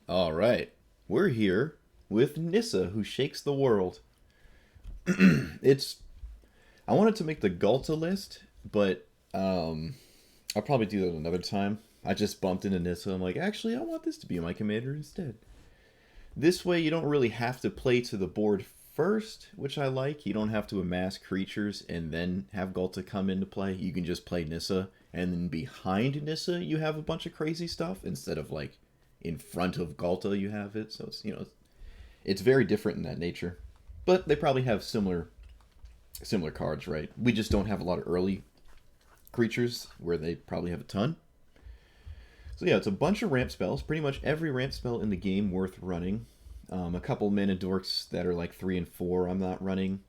All right, we're here with Nissa, who shakes the world. it's I wanted to make the Galta list, but I'll probably do that another time. I just bumped into Nissa. I'm like, actually, I want this to be my commander instead. This way, you don't really have to play to the board first, which I like. You don't have to amass creatures and then have Galta come into play. You can just play Nissa, and then behind Nissa, you have a bunch of crazy stuff instead of like in front of Galta you have it. So it's very different in that nature. But they probably have similar cards, right? We just don't have a lot of early creatures where they probably have a ton. So yeah, it's a bunch of ramp spells. Pretty much every ramp spell in the game worth running. A couple mana dorks that are like 3 and 4 I'm not running.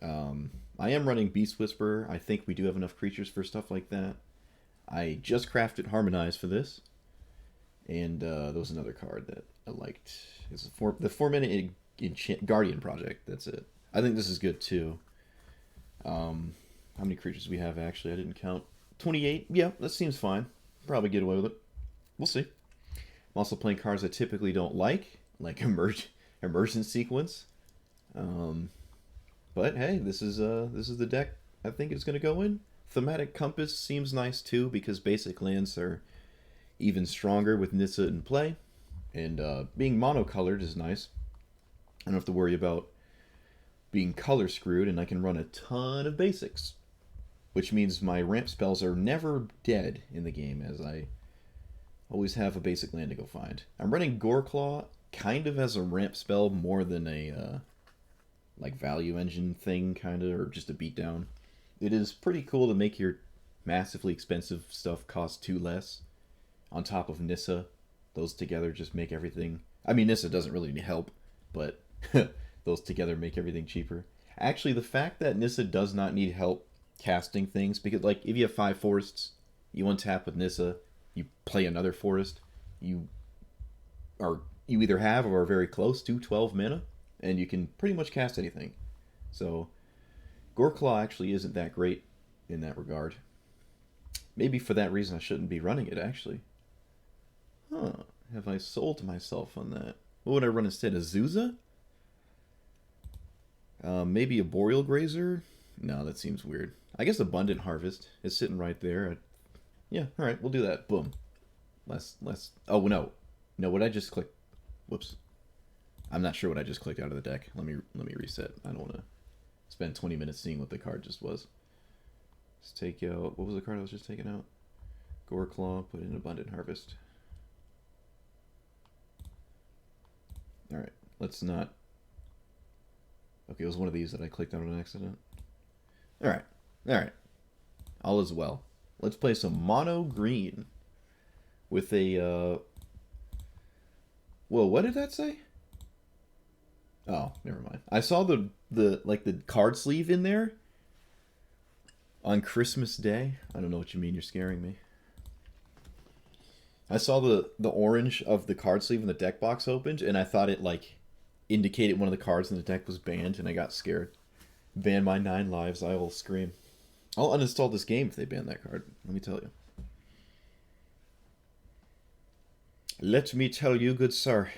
I am running Beast Whisperer. I think we do have enough creatures for stuff like that. I just crafted Harmonize for this. And there was another card that I liked. It's the 4-mana Guardian Project. That's it. I think this is good too. How many creatures do we have actually? I didn't count. 28. Yeah, that seems fine. Probably get away with it. We'll see. I'm also playing cards I typically don't like Immersion Sequence. But hey, this is the deck I think it's gonna go in. Thematic Compass seems nice too because basic lands are even stronger with Nissa in play, and being monocolored is nice. I don't have to worry about being color screwed, and I can run a ton of basics, which means my ramp spells are never dead in the game, as I always have a basic land to go find. I'm running Goreclaw kind of as a ramp spell more than a like value engine thing, kind of, or just a beatdown. It is pretty cool to make your massively expensive stuff cost 2 less on top of Nissa. Those together just make everything... I mean, Nissa doesn't really need help, but those together make everything cheaper. Actually, the fact that Nissa does not need help casting things, because like if you have 5 forests, you untap with Nissa, you play another forest, you either have or are very close to 12 mana, and you can pretty much cast anything. So Goreclaw actually isn't that great in that regard. Maybe for that reason I shouldn't be running it, actually. Huh. Have I sold myself on that? What would I run instead? A Zuza? Maybe a Boreal Grazer? No, that seems weird. I guess Abundant Harvest is sitting right there. Yeah, alright, we'll do that. Boom. Less... Oh, no. No, what I just clicked... Whoops. I'm not sure what I just clicked out of the deck. Let me reset. I don't want to spend 20 minutes seeing what the card just was. Let's take out... What was the card I was just taking out? Goreclaw, put in Abundant Harvest. Alright, let's not... Okay, it was one of these that I clicked on an accident. Alright, alright. All is well. Let's play some mono green with a... Whoa, what did that say? Oh, never mind. I saw the card sleeve in there on Christmas Day. I don't know what you mean. You're scaring me. I saw the orange of the card sleeve in the deck box opened, and I thought it like indicated one of the cards in the deck was banned, and I got scared. Ban my 9 lives, I will scream. I'll uninstall this game if they ban that card. Let me tell you. Let me tell you, good sir.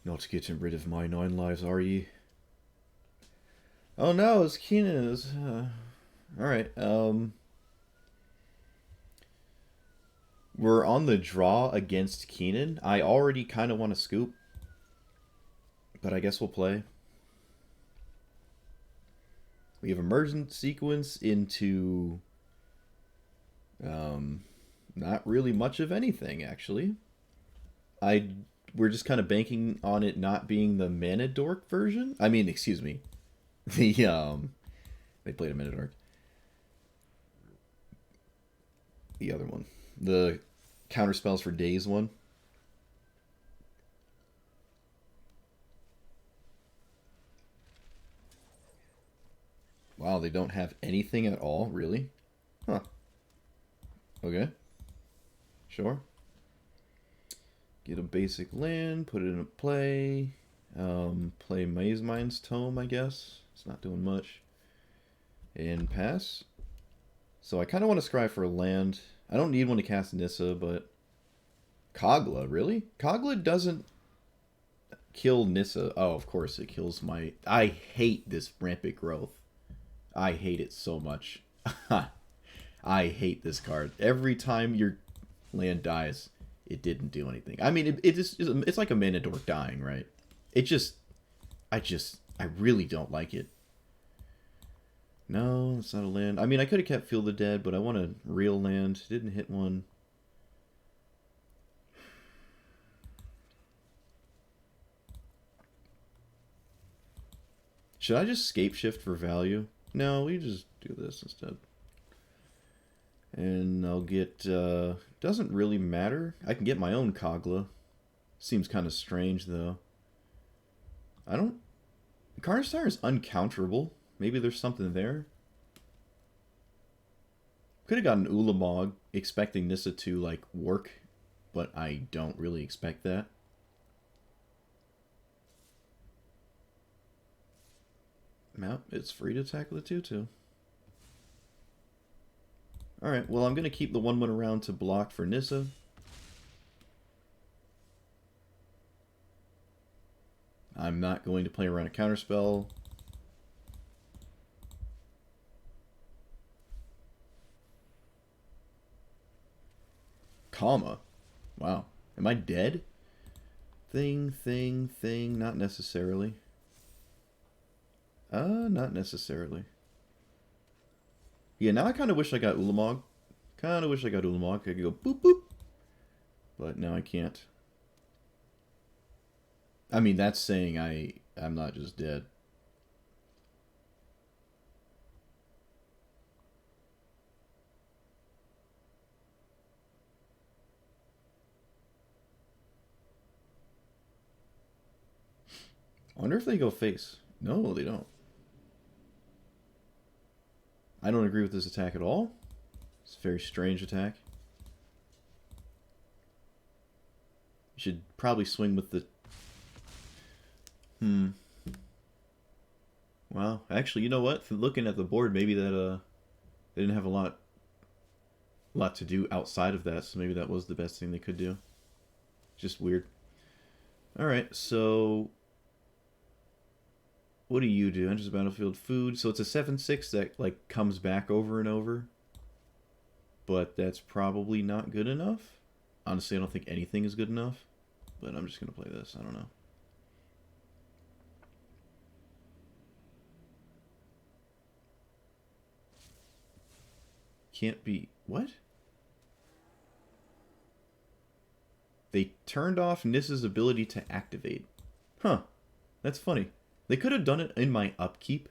Not getting rid of my 9 lives, are ye? Oh no, it's Keenan. Alright, we're on the draw against Keenan. I already kind of want to scoop, but I guess we'll play. We have Emergent Sequence into not really much of anything, actually. We're just kind of banking on it not being the Mana Dork version. I mean, excuse me. They played a Mana Dork. The other one. The counter spells for days one. Wow, they don't have anything at all, really? Huh. Okay. Sure. Get a basic land, put it in a play. Play Maze Mind's Tome, I guess. It's not doing much. And pass. So I kind of want to scry for a land. I don't need one to cast Nissa, but Kogla, really? Kogla doesn't kill Nissa. Oh, of course it kills my... I hate this rampant growth. I hate it so much. I hate this card. Every time your land dies, it didn't do anything. I mean, it's like a mana dork dying, right? It just... I really don't like it. No, it's not a land. I mean, I could have kept Feel the Dead, but I want a real land. Didn't hit one. Should I just scape shift for value? No, we just do this instead. And I'll get... doesn't really matter. I can get my own Kogla. Seems kind of strange, though. I don't... Carnage Tyrant is uncounterable. Maybe there's something there. Could have gotten Ulamog, expecting Nissa to, like, work. But I don't really expect that. Map, it's free to attack with a 2/2. Alright, well, I'm going to keep the 1/1 around to block for Nissa. I'm not going to play around a counterspell. Comma. Wow. Am I dead? Thing, not necessarily. Not necessarily. Yeah, now I kind of wish I got Ulamog. I could go boop boop. But now I can't. I mean, that's saying I'm not just dead. I wonder if they go face. No, they don't. I don't agree with this attack at all. It's a very strange attack. You should probably swing with the... Well, actually, you know what? Looking at the board, maybe that they didn't have a lot to do outside of that, so maybe that was the best thing they could do. Just weird. Alright, so... What do you do? Enters the battlefield, food. So it's a 7/6 that, like, comes back over and over. But that's probably not good enough. Honestly, I don't think anything is good enough. But I'm just going to play this. I don't know. Can't be... What? They turned off Nissa's ability to activate. Huh. That's funny. They could have done it in my upkeep,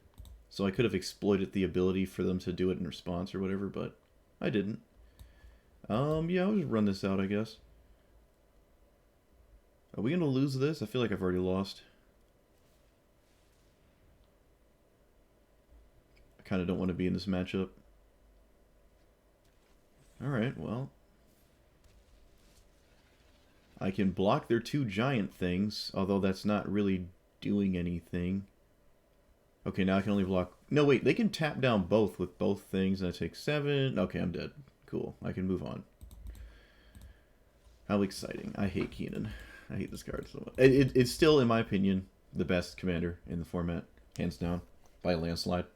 so I could have exploited the ability for them to do it in response or whatever, but I didn't. Yeah, I'll just run this out, I guess. Are we going to lose this? I feel like I've already lost. I kind of don't want to be in this matchup. Alright, well. I can block their 2 giant things, although that's not really doing anything. Okay, now I can only block... No, wait, they can tap down both with both things, and I take 7. Okay, I'm dead. Cool, I can move on. How exciting. I hate Keenan. I hate this card so much. It's still, in my opinion, the best commander in the format. Hands down. By a landslide.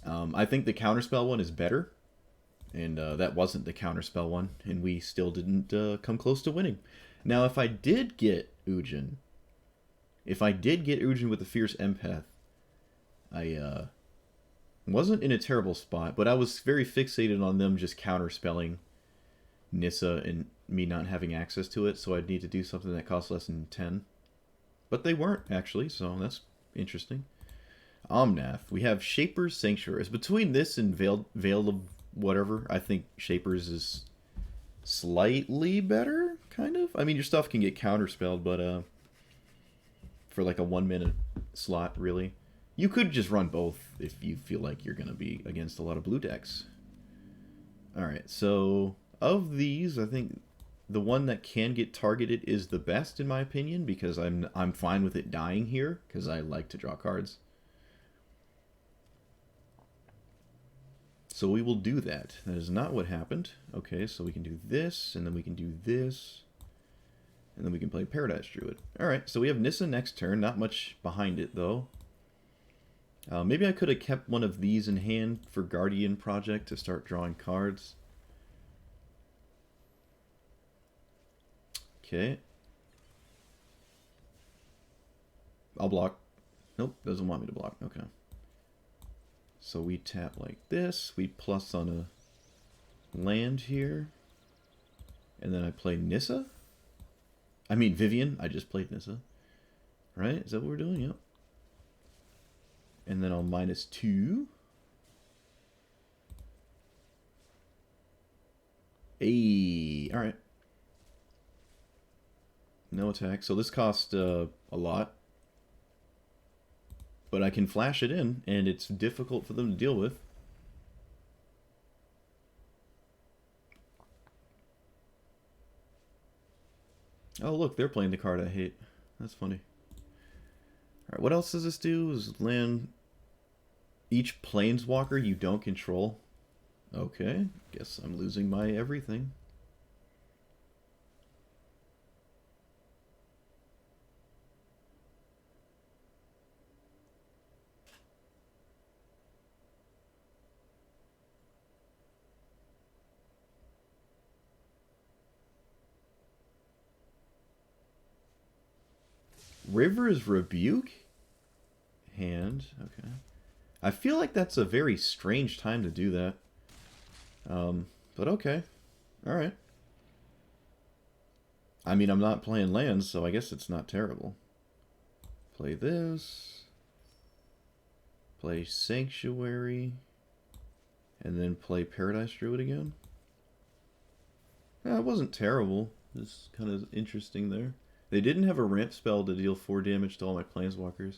I think the counterspell one is better. And that wasn't the counterspell one. And we still didn't come close to winning. Now, if I did get Ugin... If I did get Ugin with the Fierce Empath, I wasn't in a terrible spot, but I was very fixated on them just counterspelling Nissa and me not having access to it, so I'd need to do something that costs less than 10. But they weren't, actually, so that's interesting. Omnath. We have Shaper's Sanctuaries. Between this and Veil of whatever, I think Shaper's is slightly better, kind of. I mean, your stuff can get counterspelled, but for like a 1-minute slot, really. You could just run both if you feel like you're going to be against a lot of blue decks. Alright, so of these, I think the one that can get targeted is the best, in my opinion, because I'm fine with it dying here, because I like to draw cards. So we will do that. That is not what happened. Okay, so we can do this, and then we can do this. And then we can play Paradise Druid. Alright, so we have Nissa next turn. Not much behind it, though. Maybe I could have kept one of these in hand for Guardian Project to start drawing cards. Okay. I'll block. Nope, doesn't want me to block. Okay. So we tap like this. We plus on a land here. And then I play Nissa? I mean Vivien. I just played Nissa. Right? Is that what we're doing? Yep. And then I'll -2. Hey, alright. No attack. So this cost a lot. But I can flash it in, and it's difficult for them to deal with. Oh, look, they're playing the card I hate. That's funny. Alright, what else does this do? Is land each planeswalker you don't control. Okay, guess I'm losing my everything. River's Rebuke? Hand, okay. I feel like that's a very strange time to do that. But okay. Alright. I mean, I'm not playing lands, so I guess it's not terrible. Play this. Play Sanctuary. And then play Paradise Druid again. Yeah, it wasn't terrible. It's kind of interesting there. They didn't have a ramp spell to deal 4 damage to all my planeswalkers.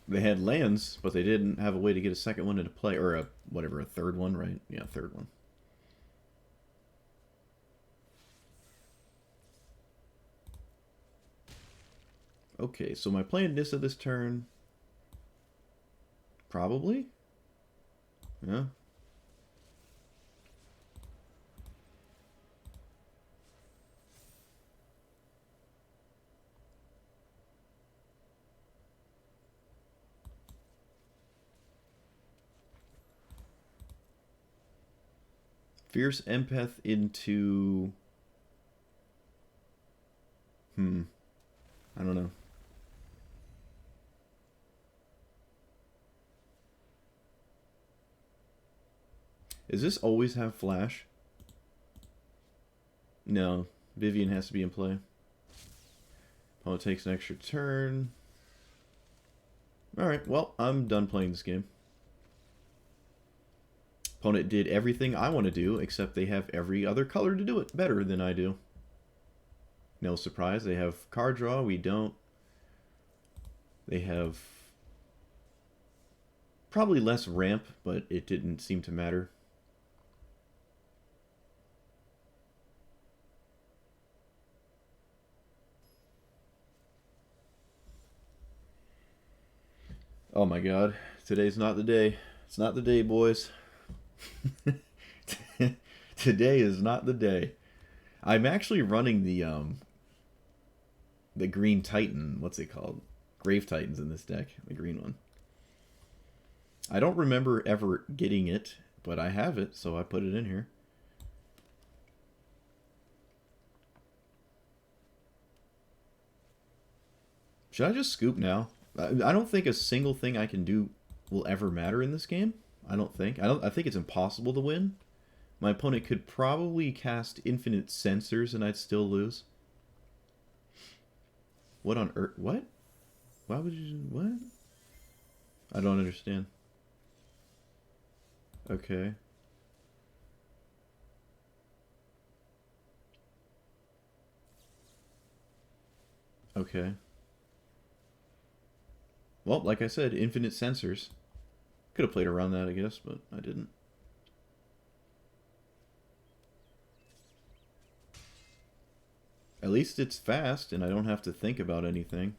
They had lands, but they didn't have a way to get a second one into play. Or a, whatever, a third one, right? Yeah, third one. Okay, so am I playing Nissa this turn? Probably? Yeah. Fierce Empath into... I don't know. Does this always have flash? No. Vivien has to be in play. Opponent takes an extra turn. Alright, well, I'm done playing this game. Opponent did everything I want to do, except they have every other color to do it better than I do. No surprise, they have card draw, we don't. They have probably less ramp, but it didn't seem to matter. Oh my god, today's not the day. It's not the day, boys. Today is not the day. I'm actually running the green Titan. What's it called? Grave Titans in this deck. The green one. I don't remember ever getting it, but I have it, so I put it in here. Should I just scoop now? I don't think a single thing I can do will ever matter in this game. I don't think. I think it's impossible to win. My opponent could probably cast infinite sensors and I'd still lose. What on earth? What? Why would you... What? I don't understand. Okay. Okay. Well, like I said, infinite sensors. Could have played around that, I guess, but I didn't. At least it's fast, and I don't have to think about anything.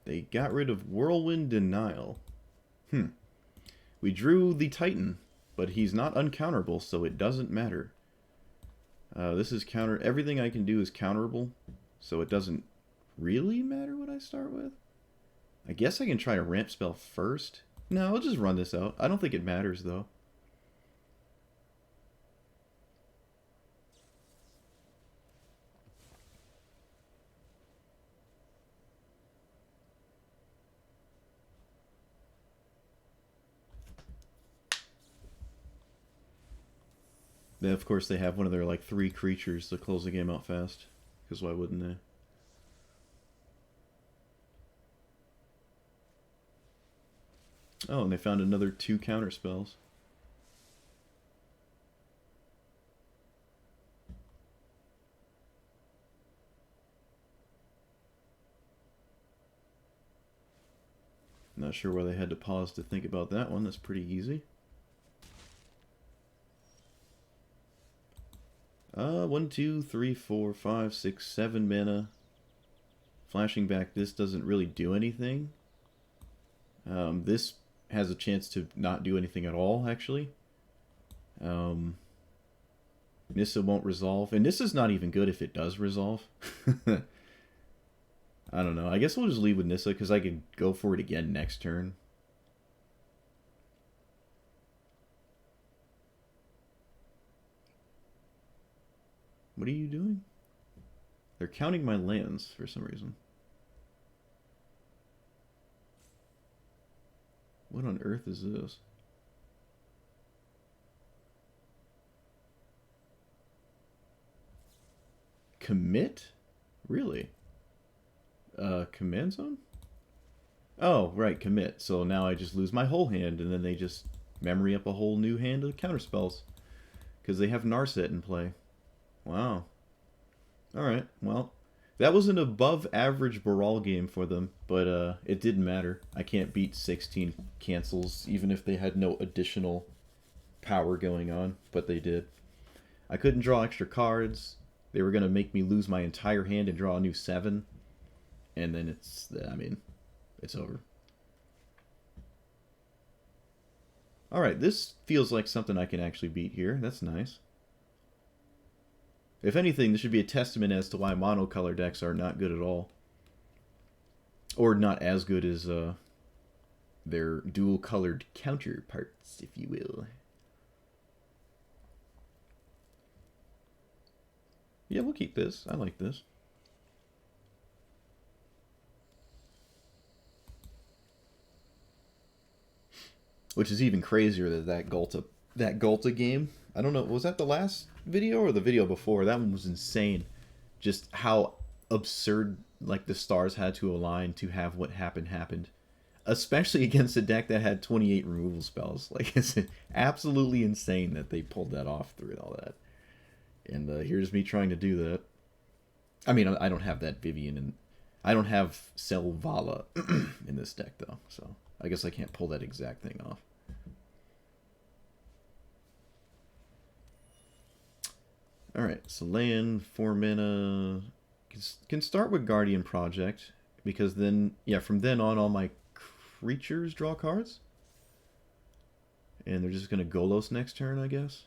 They got rid of Whirlwind Denial. We drew the Titan, but he's not uncounterable, so it doesn't matter. This is counter... Everything I can do is counterable, so it doesn't really matter what I start with. I guess I can try a ramp spell first. No, I'll just run this out. I don't think it matters, though. Then, of course, they have one of their, like, 3 creatures to close the game out fast. Because why wouldn't they? Oh, and they found another 2 counter spells. Not sure why they had to pause to think about that one. That's pretty easy. 1, 2, 3, 4, 5, 6, 7 mana. Flashing back this doesn't really do anything. This has a chance to not do anything at all, actually. Nissa won't resolve. And Nissa's not even good if it does resolve. I don't know. I guess we'll just leave with Nissa because I can go for it again next turn. What are you doing? They're counting my lands for some reason. What on earth is this? Commit? Really? Command zone? Oh, right, commit. So now I just lose my whole hand, and then they just memory up a whole new hand of counterspells. Because they have Narset in play. Wow. Alright, well, that was an above average Brawl game for them, but it didn't matter. I can't beat 16 cancels, even if they had no additional power going on, but they did. I couldn't draw extra cards. They were going to make me lose my entire hand and draw a new 7. And then it's, I mean, it's over. Alright, this feels like something I can actually beat here. That's nice. If anything, this should be a testament as to why monocolor decks are not good at all. Or not as good as their dual-colored counterparts, if you will. Yeah, we'll keep this. I like this. Which is even crazier than that Ghalta game. I don't know, was that the last video or the video before? That one was insane. Just how absurd, like, the stars had to align to have what happened. Especially against a deck that had 28 removal spells. Like, it's absolutely insane that they pulled that off through all that. And here's me trying to do that. I mean, I don't have that Vivien, and I don't have Selvala in this deck, though. So I guess I can't pull that exact thing off. Alright, so land, 4 mana. Can start with Guardian Project, because then, yeah, from then on, all my creatures draw cards. And they're just going to Golos next turn, I guess.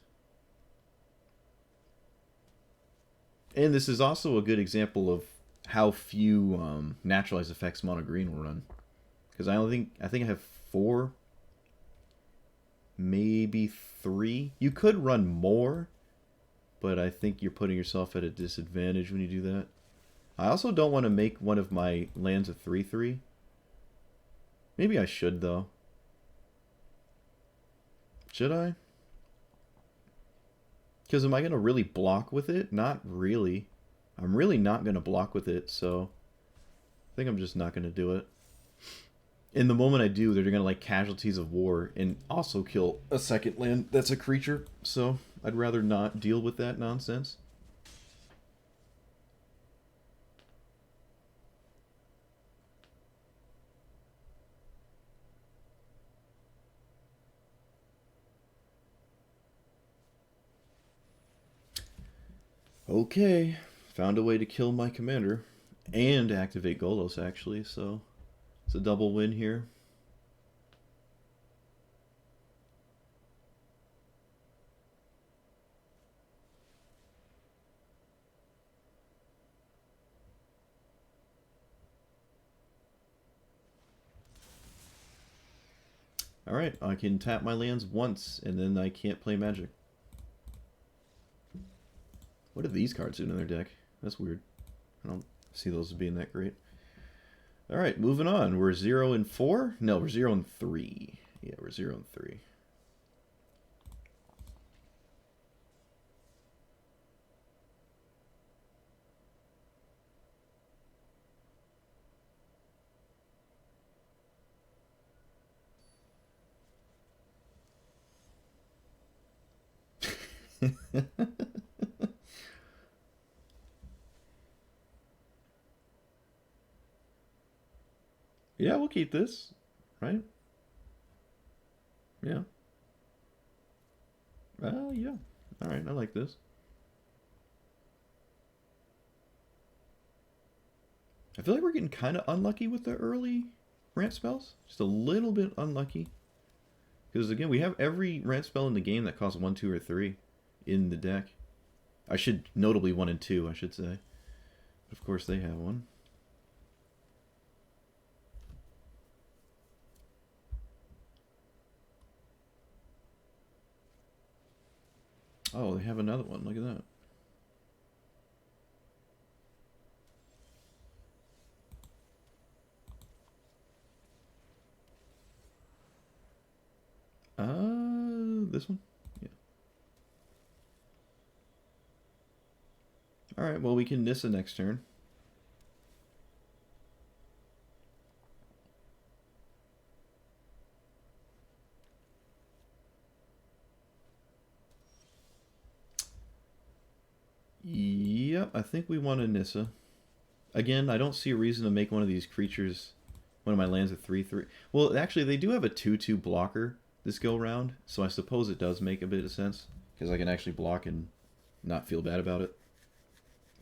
And this is also a good example of how few naturalized effects mono green will run. Because I think I have 4, maybe 3. You could run more, but I think you're putting yourself at a disadvantage when you do that. I also don't want to make one of my lands a 3/3. Maybe I should, though. Should I? Because am I going to really block with it? Not really. I'm really not going to block with it, so I think I'm just not going to do it. In the moment I do, they're going to, like, Casualties of War and also kill a second land that's a creature, so I'd rather not deal with that nonsense. Okay, found a way to kill my commander and activate Golos, actually, so It's a double win here. Alright, I can tap my lands once, and then I can't play Magic. What do these cards do in their deck? That's weird. I don't see those as being that great. Alright, moving on. We're 0-4? No, we're 0-3. Yeah, we're 0-3. Yeah, we'll keep this, right? Yeah. Yeah. Alright, I like this. I feel like we're getting kind of unlucky with the early ramp spells. Just a little bit unlucky. Because again, we have every ramp spell in the game that costs 1, 2, or 3 in the deck. I should, notably 1 and 2, I should say. But of course they have one. Oh, they have another one. Look at that. This one? Yeah. Alright, well we can Nissa next turn. Yep, I think we want a Nissa. Again, I don't see a reason to make one of these creatures, one of my lands, a 3/3. Well, actually, they do have a 2/2 blocker this go round, so I suppose it does make a bit of sense, because I can actually block and not feel bad about it.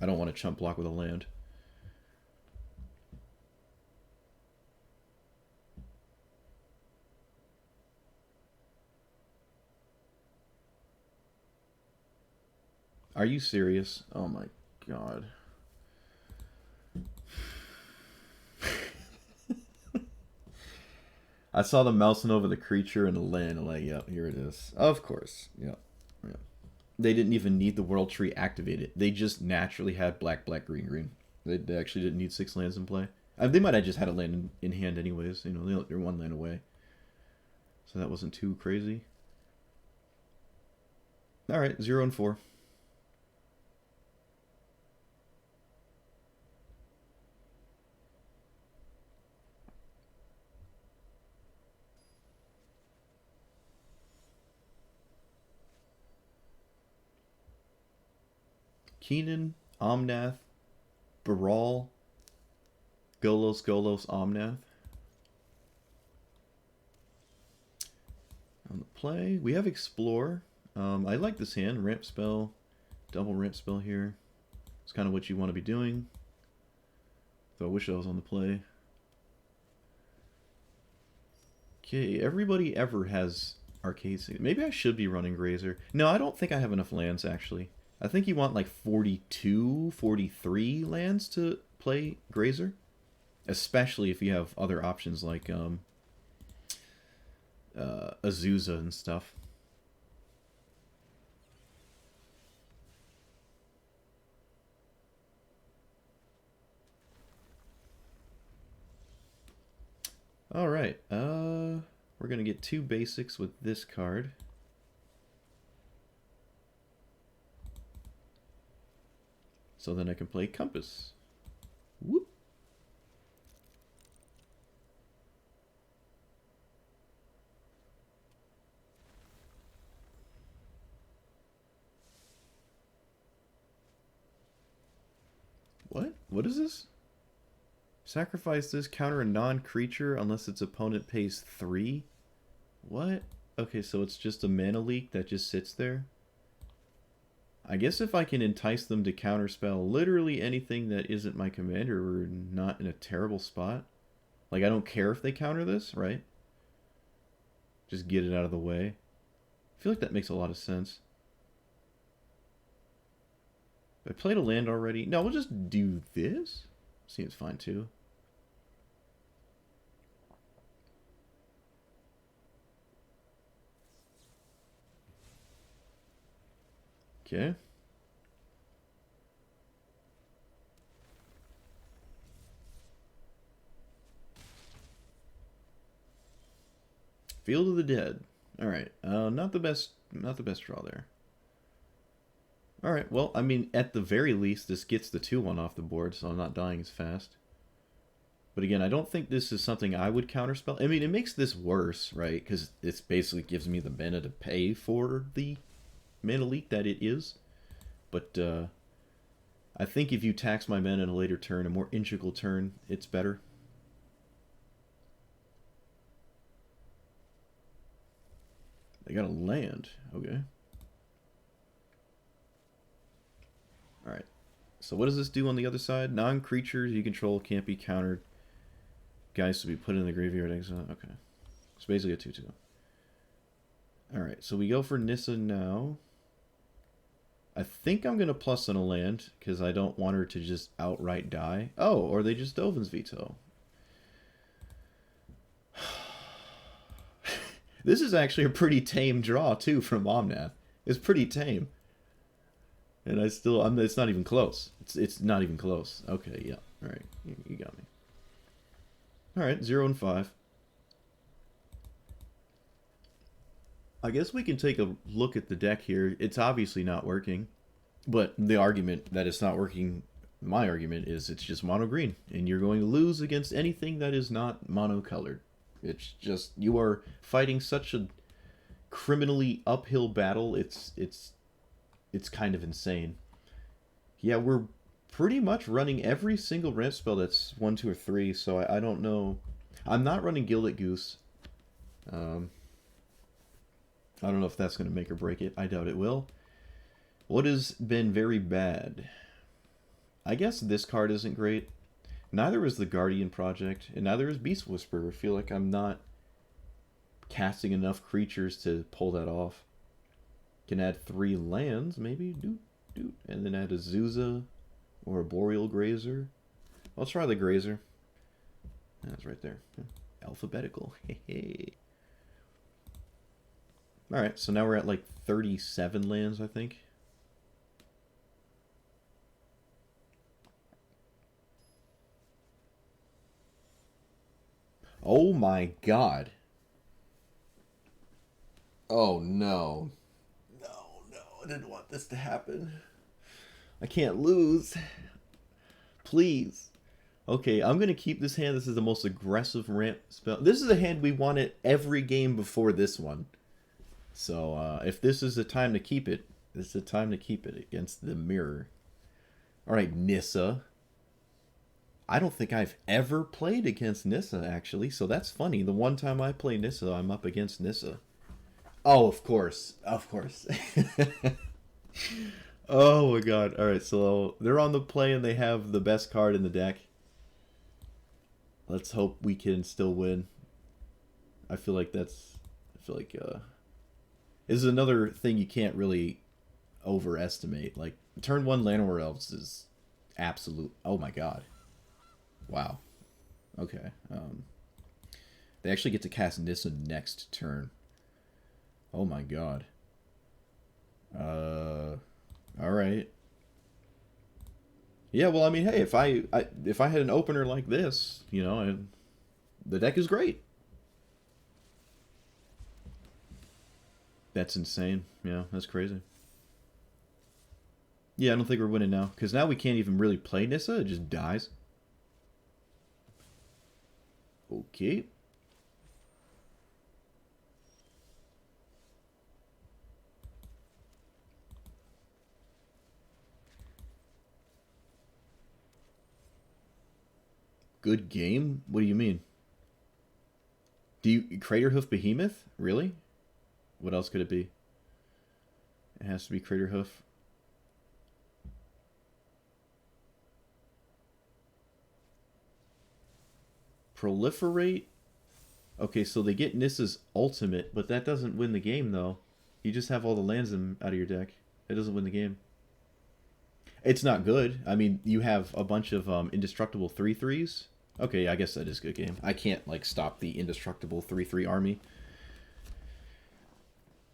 I don't want to chump block with a land. Are you serious? Oh my god. I saw them mousing over the creature and the land. I'm like, yep, here it is. Of course. Yep. Yep. They didn't even need the World Tree activated. They just naturally had black, black, green, green. They actually didn't need 6 lands in play. They might have just had a land in hand anyways. You know, they're 1 land away. So that wasn't too crazy. Alright, 0-4. Keenan, Omnath, Brawl, Golos, Omnath. On the play, we have Explore. I like this hand. Ramp spell, double ramp spell here. It's kind of what you want to be doing. Though I wish I was on the play. Okay, everybody ever has Arcade Signature. Maybe I should be running Grazer. No, I don't think I have enough lands, actually. I think you want like 42, 43 lands to play Grazer. Especially if you have other options like Azusa and stuff. Alright, we're gonna get 2 basics with this card. So then I can play Compass. Whoop. What? What is this? Sacrifice this, counter a non-creature unless its opponent pays 3? What? Okay, so it's just a mana leak that just sits there? I guess if I can entice them to counterspell literally anything that isn't my commander, we're not in a terrible spot. Like, I don't care if they counter this, right? Just get it out of the way. I feel like that makes a lot of sense. I played a land already. No, we'll just do this. Seems fine too. Okay. Field of the Dead. All right. Not the best draw there. All right. Well, I mean, at the very least, this gets the 2/1 off the board, so I'm not dying as fast. But again, I don't think this is something I would counterspell. I mean, it makes this worse, right? Because it basically gives me the mana to pay for the mana leak that it is. But I think if you tax my mana in a later turn, a more integral turn, it's better. They got a land. Okay. Alright. So what does this do on the other side? Non-creatures you control can't be countered. Guys to be put in the graveyard exile. Okay. It's basically a 2/2. Alright, so we go for Nissa now. I think I'm going to plus on a land, because I don't want her to just outright die. Oh, or they just Dovin's Veto. This is actually a pretty tame draw, too, from Omnath. It's pretty tame. And I still, it's not even close. It's not even close. Okay, yeah. Alright, you got me. Alright, 0 and 5. I guess we can take a look at the deck here. It's obviously not working. But the argument that it's not working, my argument is it's just mono green. And you're going to lose against anything that is not monocolored. It's just, you are fighting such a criminally uphill battle. It's kind of insane. Yeah, we're pretty much running every single ramp spell that's 1, 2, or 3. So I don't know. I'm not running Gilded Goose. I don't know if that's going to make or break it. I doubt it will. What has been very bad? I guess this card isn't great. Neither is the Guardian Project, and neither is Beast Whisperer. I feel like I'm not casting enough creatures to pull that off. Can add 3 lands, maybe. Doot. And then add a Zuza or a Boreal Grazer. I'll try the Grazer. That's right there. Alphabetical. Hey. Alright, so now we're at like 37 lands, I think. Oh my god. Oh no. No, I didn't want this to happen. I can't lose. Please. Okay, I'm going to keep this hand. This is the most aggressive ramp spell. This is a hand we wanted every game before this one. So, if this is the time to keep it, this is the time to keep it against the mirror. Alright, Nissa. I don't think I've ever played against Nissa, actually, so that's funny. The one time I play Nissa, I'm up against Nissa. Oh, of course. Of course. Oh my god. Alright, so they're on the play and they have the best card in the deck. Let's hope we can still win. I feel like this is another thing you can't really overestimate. Like, turn 1 Llanowar Elves is absolute. Oh my god. Wow. Okay. They actually get to cast Nissa next turn. Oh my god. Alright. Yeah, well, I mean, hey, if I had an opener like this, you know, the deck is great. That's insane. Yeah, that's crazy. Yeah, I don't think we're winning now. Because now we can't even really play Nissa. It just dies. Okay. Good game? What do you mean? Do you Craterhoof Behemoth? Really? What else could it be? It has to be Craterhoof. Proliferate? Okay, so they get Nissa's ultimate, but that doesn't win the game, though. You just have all the lands out of your deck. It doesn't win the game. It's not good. I mean, you have a bunch of indestructible 3/3s. Okay, I guess that is a good game. I can't, like, stop the indestructible 3/3 army.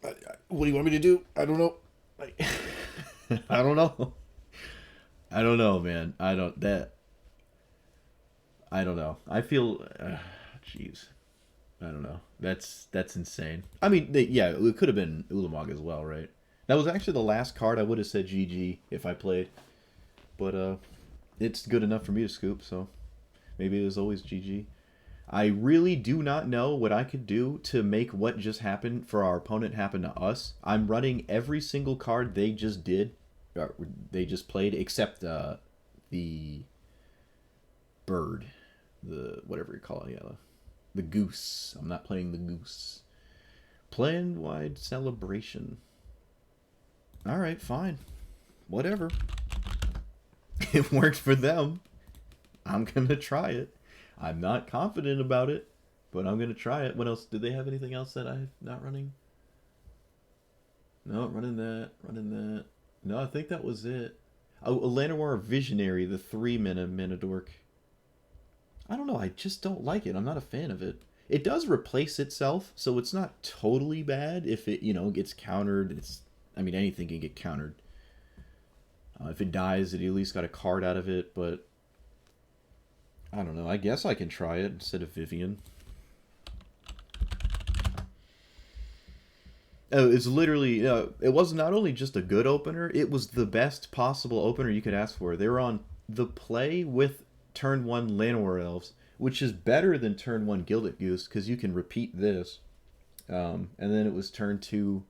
What do you want me to do? I don't know. I don't know. I don't know, man. I don't know. I feel... Jeez. I don't know. That's insane. I mean, yeah, it could have been Ulamog as well, right? That was actually the last card I would have said GG if I played. But it's good enough for me to scoop, so maybe it was always GG. I really do not know what I could do to make what just happened for our opponent happen to us. I'm running every single card they just did, or they just played, except the bird, the whatever you call it, yeah, the goose. I'm not playing the goose. Plan-wide celebration. Alright, fine. Whatever. It worked for them. I'm gonna try it. I'm not confident about it, but I'm gonna try it. What else? Did they have anything else that I'm not running? No, running that. No, I think that was it. Oh, a Llanowar Visionary, the 3-mana dork. I don't know, I just don't like it. I'm not a fan of it. It does replace itself, so it's not totally bad if it, gets countered. I mean, anything can get countered. If it dies, it at least got a card out of it, but I don't know. I guess I can try it instead of Vivien. Oh, it's literally, it was not only just a good opener, it was the best possible opener you could ask for. They were on the play with turn 1 Llanowar Elves, which is better than turn 1 Gilded Goose, because you can repeat this. And then it was turn 2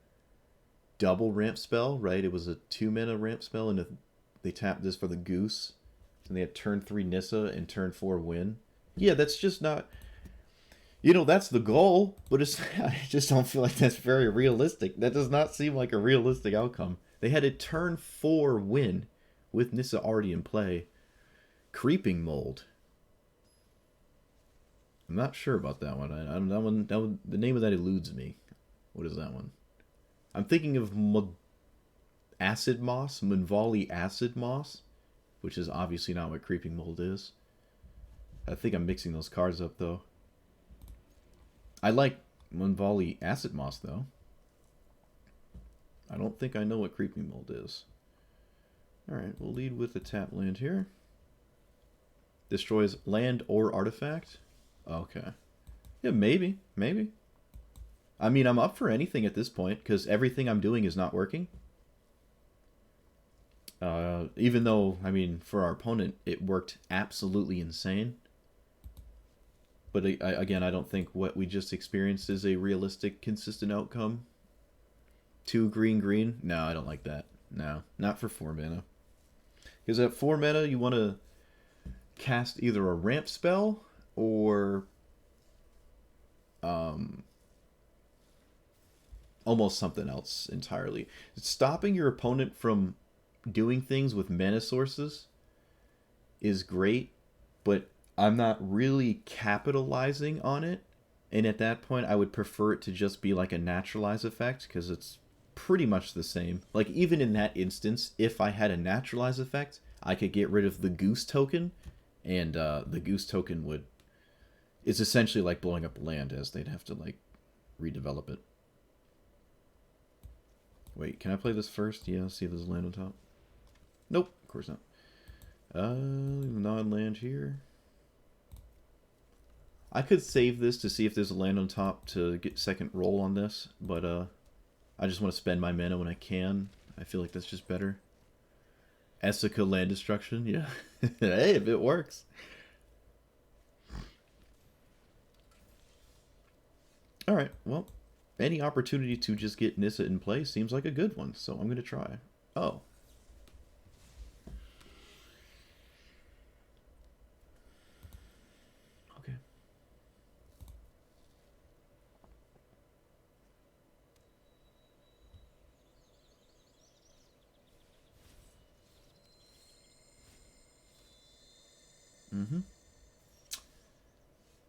double ramp spell, right? It was a 2-mana ramp spell, and they tapped this for the goose. And they had turn 3 Nissa and turn 4 win. Yeah, that's just not... that's the goal, but I just don't feel like that's very realistic. That does not seem like a realistic outcome. They had a turn 4 win with Nissa already in play. Creeping Mold. I'm not sure about that one. The name of that eludes me. What is that one? I'm thinking of Acid Moss, Munvali Acid Moss, which is obviously not what Creeping Mold is. I think I'm mixing those cards up, though. I like Munvali Acid Moss, though. I don't think I know what Creeping Mold is. Alright, we'll lead with the tap land here. Destroys land or artifact? Okay. Yeah, maybe. I mean, I'm up for anything at this point, because everything I'm doing is not working. Even though, I mean, for our opponent, it worked absolutely insane. But again, I don't think what we just experienced is a realistic, consistent outcome. 2 green. No, I don't like that. No, not for 4 mana. Because at 4 mana, you want to cast either a ramp spell or almost something else entirely. Stopping your opponent from doing things with mana sources is great, but I'm not really capitalizing on it. And at that point, I would prefer it to just be like a naturalize effect, because it's pretty much the same. Like, even in that instance, if I had a naturalize effect, I could get rid of the goose token, and the goose token would... It's essentially like blowing up land, as they'd have to, like, redevelop it. Wait, can I play this first? Yeah, see if there's land on top. Nope, of course not. Non-land here. I could save this to see if there's a land on top to get second roll on this, but I just want to spend my mana when I can. I feel like that's just better. Essica land destruction, yeah. Hey, if it works. Alright, well, any opportunity to just get Nissa in play seems like a good one, so I'm going to try. Oh. Okay.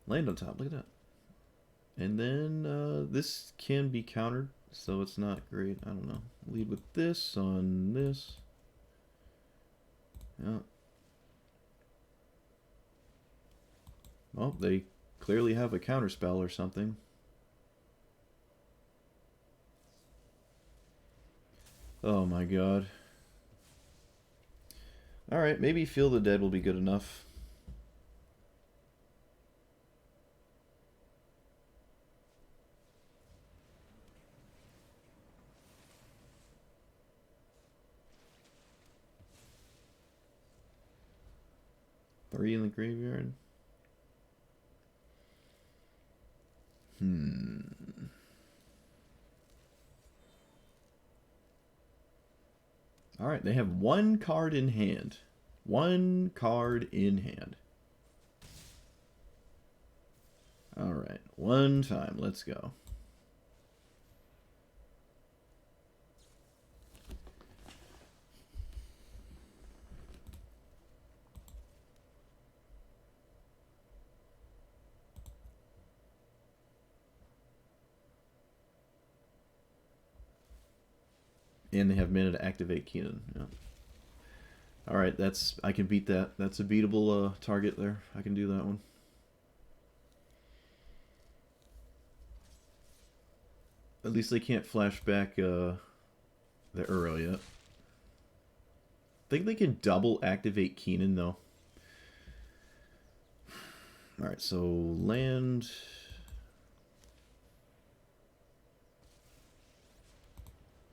Land on top. Look at that. And then this can be countered, so it's not great. I don't know. Lead with this on this. Yeah. Well, they clearly have a counter spell or something. Oh my god. Alright, maybe Feel the Dead will be good enough. Three in the graveyard. Alright, they have one card in hand. One card in hand. Alright, one time. Let's go. And they have mana to activate Keenan. Yeah. Alright, that's... I can beat that. That's a beatable target there. I can do that one. At least they can't flash back the Uro yet. I think they can double activate Keenan, though. Alright, so land...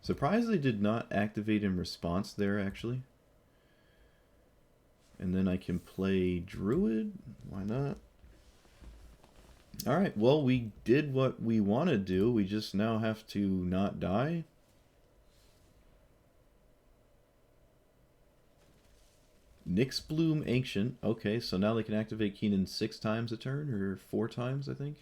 Surprised they did not activate in response there, actually. And then I can play Druid. Why not? Alright, well, we did what we want to do. We just now have to not die. Nyxbloom Ancient. Okay, so now they can activate Keenan 6 times a turn, or 4 times, I think.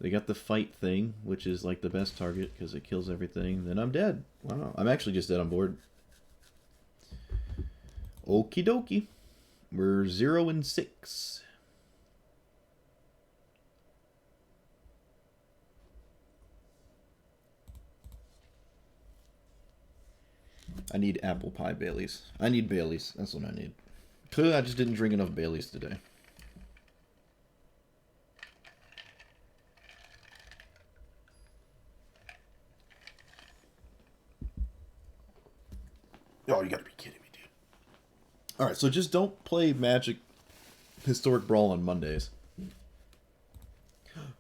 They got the fight thing, which is like the best target because it kills everything. Then I'm dead. Wow. I'm actually just dead on board. Okie dokie. We're 0-6. I need apple pie Baileys. I need Baileys. That's what I need. Clearly I just didn't drink enough Baileys today. Oh, you gotta be kidding me, dude. Alright, so just don't play Magic Historic Brawl on Mondays.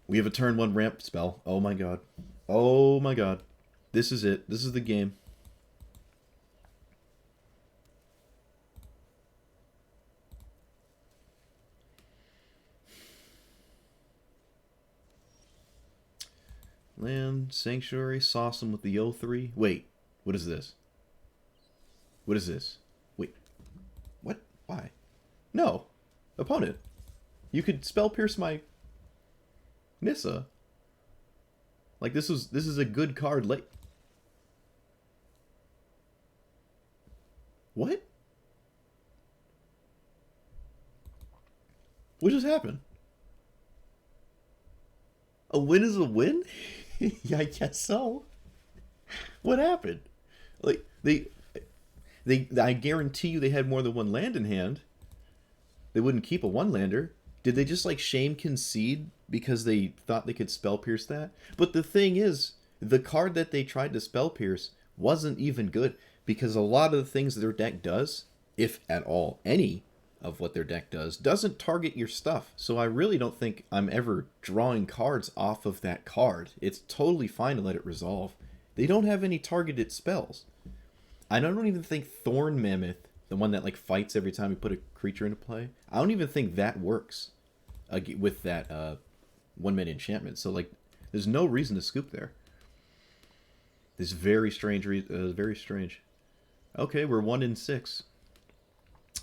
We have a turn 1 ramp spell. Oh my god. Oh my god. This is it. This is the game. Land, Sanctuary, sauce them with the O3. Wait, what is this? What is this? Wait. What? Why? No. Opponent. You could spell pierce my Nissa. Like this is a good card late. What? What just happened? A win is a win? Yeah, I guess so. What happened? Like I guarantee you they had more than one land in hand. They wouldn't keep a one-lander. Did they just, like, shame concede because they thought they could spell pierce that? But the thing is, the card that they tried to spell pierce wasn't even good because a lot of the things their deck does, if at all any of what their deck does, doesn't target your stuff. So I really don't think I'm ever drawing cards off of that card. It's totally fine to let it resolve. They don't have any targeted spells. I don't even think Thorn Mammoth, the one that like fights every time you put a creature into play, I don't even think that works with that 1-mana enchantment. So like, there's no reason to scoop there. This very strange, very strange. Okay, we're 1-6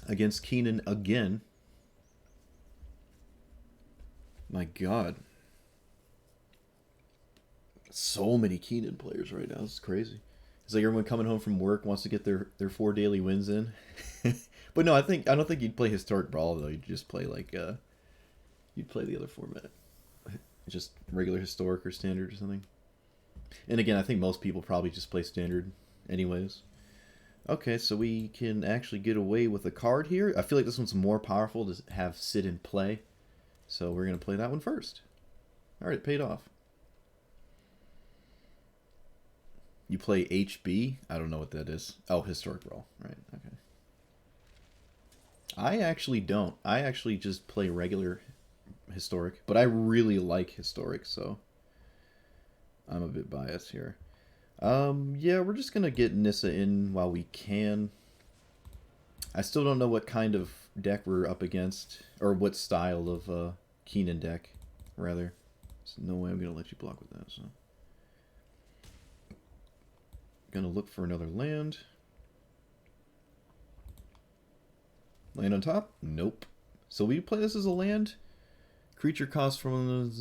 against Keenan again. My God, so many Keenan players right now. It's crazy. It's like everyone coming home from work wants to get their 4 daily wins in. But no, I don't think you'd play Historic Brawl though. You'd just play like You'd play the other format. Just regular historic or standard or something. And again, I think most people probably just play standard anyways. Okay, so we can actually get away with a card here. I feel like this one's more powerful to have sit and play. So we're going to play that one first. Alright, it paid off. You play HB? I don't know what that is. Oh, Historic Brawl. Right, okay. I actually don't. I actually just play regular Historic. But I really like Historic, so I'm a bit biased here. Yeah, we're just going to get Nissa in while we can. I still don't know what kind of deck we're up against, or what style of Keenan deck, rather. There's no way I'm going to let you block with that, so. Gonna look for another land. Land on top? Nope. So we play this as a land? Creature costs from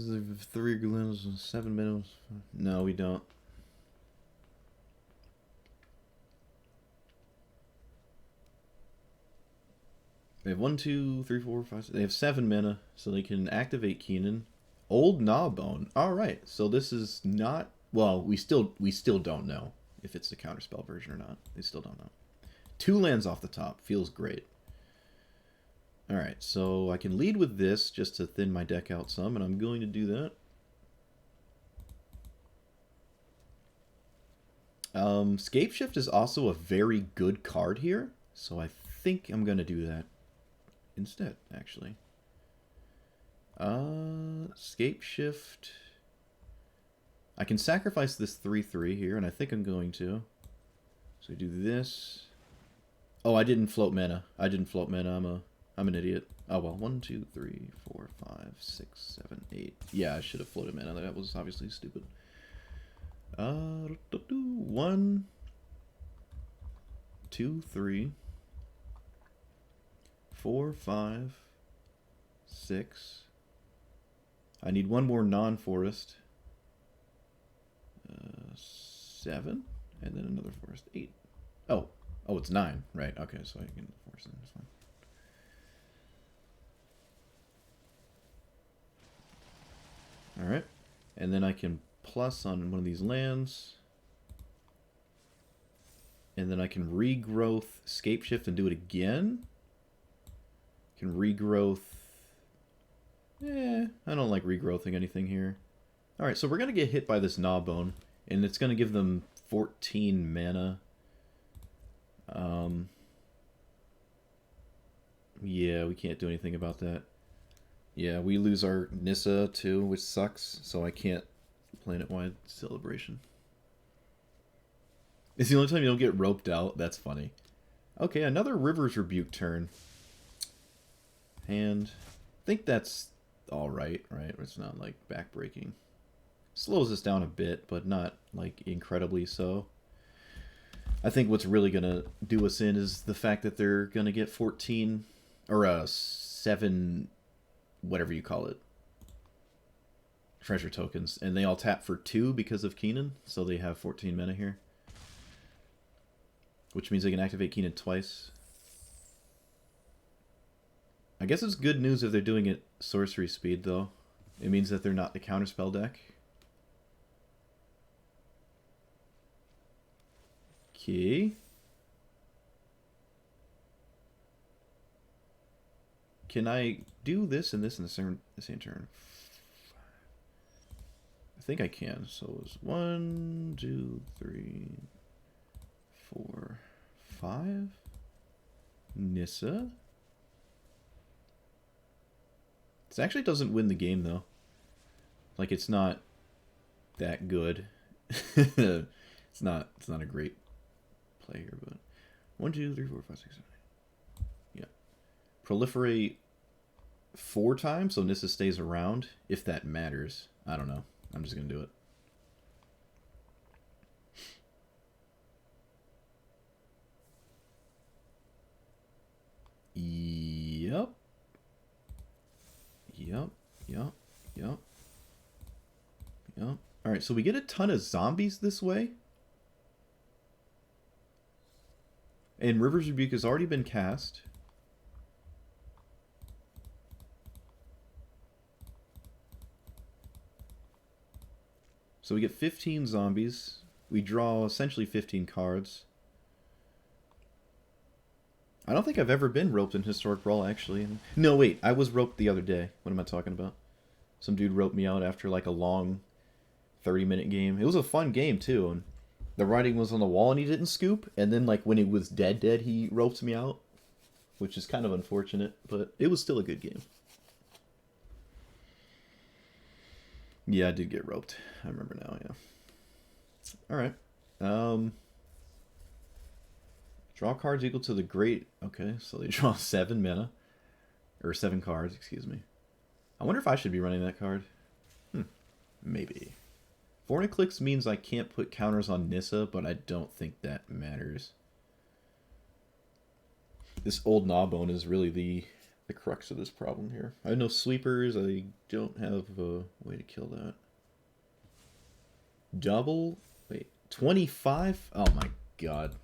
3 glands, 7 minutes. No, we don't. They have 1, 2, 3, 4, 5, 6. They have 7 mana, so they can activate Keenan. Old Gnawbone. Alright, so this is not... Well, we still don't know if it's the counterspell version or not. They still don't know. 2 lands off the top. Feels great. Alright, so I can lead with this just to thin my deck out some, and I'm going to do that. Scape Shift is also a very good card here, so I think I'm going to do that instead, actually. Scape Shift... I can sacrifice this 3/3 here, and I think I'm going to. So I do this. Oh, I didn't float mana. I'm an idiot. Oh well. 1, 2, 3, 4, 5, 6, 7, 8. Yeah, I should have floated mana. That was obviously stupid. 1, 2, 3, 4, 5, 6. I need one more non-forest. 7, and then another forest. 8. Oh, it's 9. Right. Okay, so I can force it. That's fine. All right, and then I can plus on one of these lands, and then I can regrowth Scape Shift and do it again. Can regrowth. I don't like regrowthing anything here. All right, so we're gonna get hit by this Gnawbone. And it's going to give them 14 mana. Yeah, we can't do anything about that. Yeah, we lose our Nissa too, which sucks. So I can't planet-wide celebration. It's the only time you don't get roped out. That's funny. Okay, another River's Rebuke turn. And I think that's alright, right? It's not like backbreaking. Slows us down a bit, but not like incredibly so. I think what's really gonna do us in is the fact that they're gonna get 14 or 7, whatever you call it, treasure tokens, and they all tap for 2 because of Keenan, so they have 14 mana here, which means they can activate Keenan twice. I guess it's good news if they're doing it sorcery speed, though. It means that they're not the counterspell deck. Okay. Can I do this and this in the same turn? I think I can. So it's 1, 2, 3, 4, 5. Nissa. This actually doesn't win the game though. Like it's not that good. It's not a great play here, but 1, 2, 3, 4, 5, 6, 7, 8. Yeah. Proliferate 4 times so Nissa stays around, if that matters. I don't know. I'm just gonna do it. Yep. Alright, so we get a ton of zombies this way. And River's Rebuke has already been cast. So we get 15 zombies. We draw essentially 15 cards. I don't think I've ever been roped in Historic Brawl, actually. No, wait. I was roped the other day. What am I talking about? Some dude roped me out after like a long 30-minute game. It was a fun game, too. And the writing was on the wall and he didn't scoop. And then like when it was dead, he roped me out. Which is kind of unfortunate, but it was still a good game. Yeah, I did get roped. I remember now, yeah. Alright. Draw cards equal to the Great... Okay, so they draw 7 mana. Or 7 cards, excuse me. I wonder if I should be running that card. Maybe. Forniclix means I can't put counters on Nissa, but I don't think that matters. This Old Gnawbone is really the crux of this problem here. I have no sweepers. I don't have a way to kill that. Double? Wait, 25? Oh my god.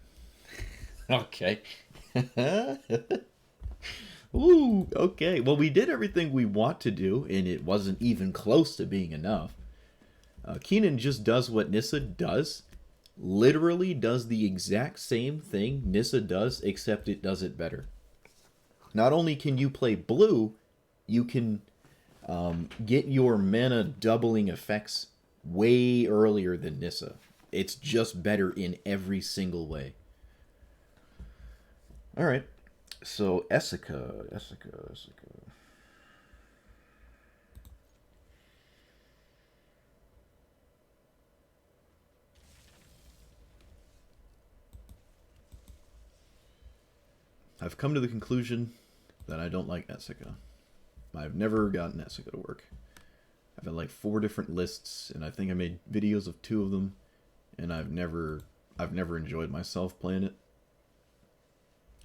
Okay. Ooh, okay. Well, we did everything we want to do, and it wasn't even close to being enough. Keenan just does what Nissa does. Literally does the exact same thing Nissa does, except it does it better. Not only can you play blue, you can get your mana doubling effects way earlier than Nissa. It's just better in every single way. Alright, so Essica. I've come to the conclusion that I don't like Essica. I've never gotten Essica to work. I've had like 4 different lists, and I think I made videos of 2 of them, and I've never enjoyed myself playing it.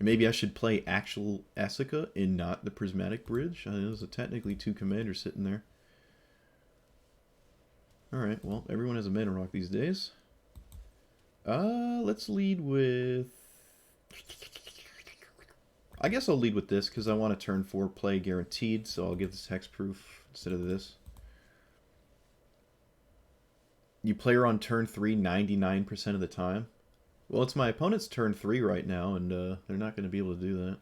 Maybe I should play actual Essica and not the Prismatic Bridge. There's technically 2 commanders sitting there. Alright, well, everyone has a mana rock these days. Let's lead with... I guess I'll lead with this, because I want a turn 4 play guaranteed, so I'll give this hexproof instead of this. You play her on turn 3 99% of the time. Well, it's my opponent's turn 3 right now, and they're not going to be able to do that.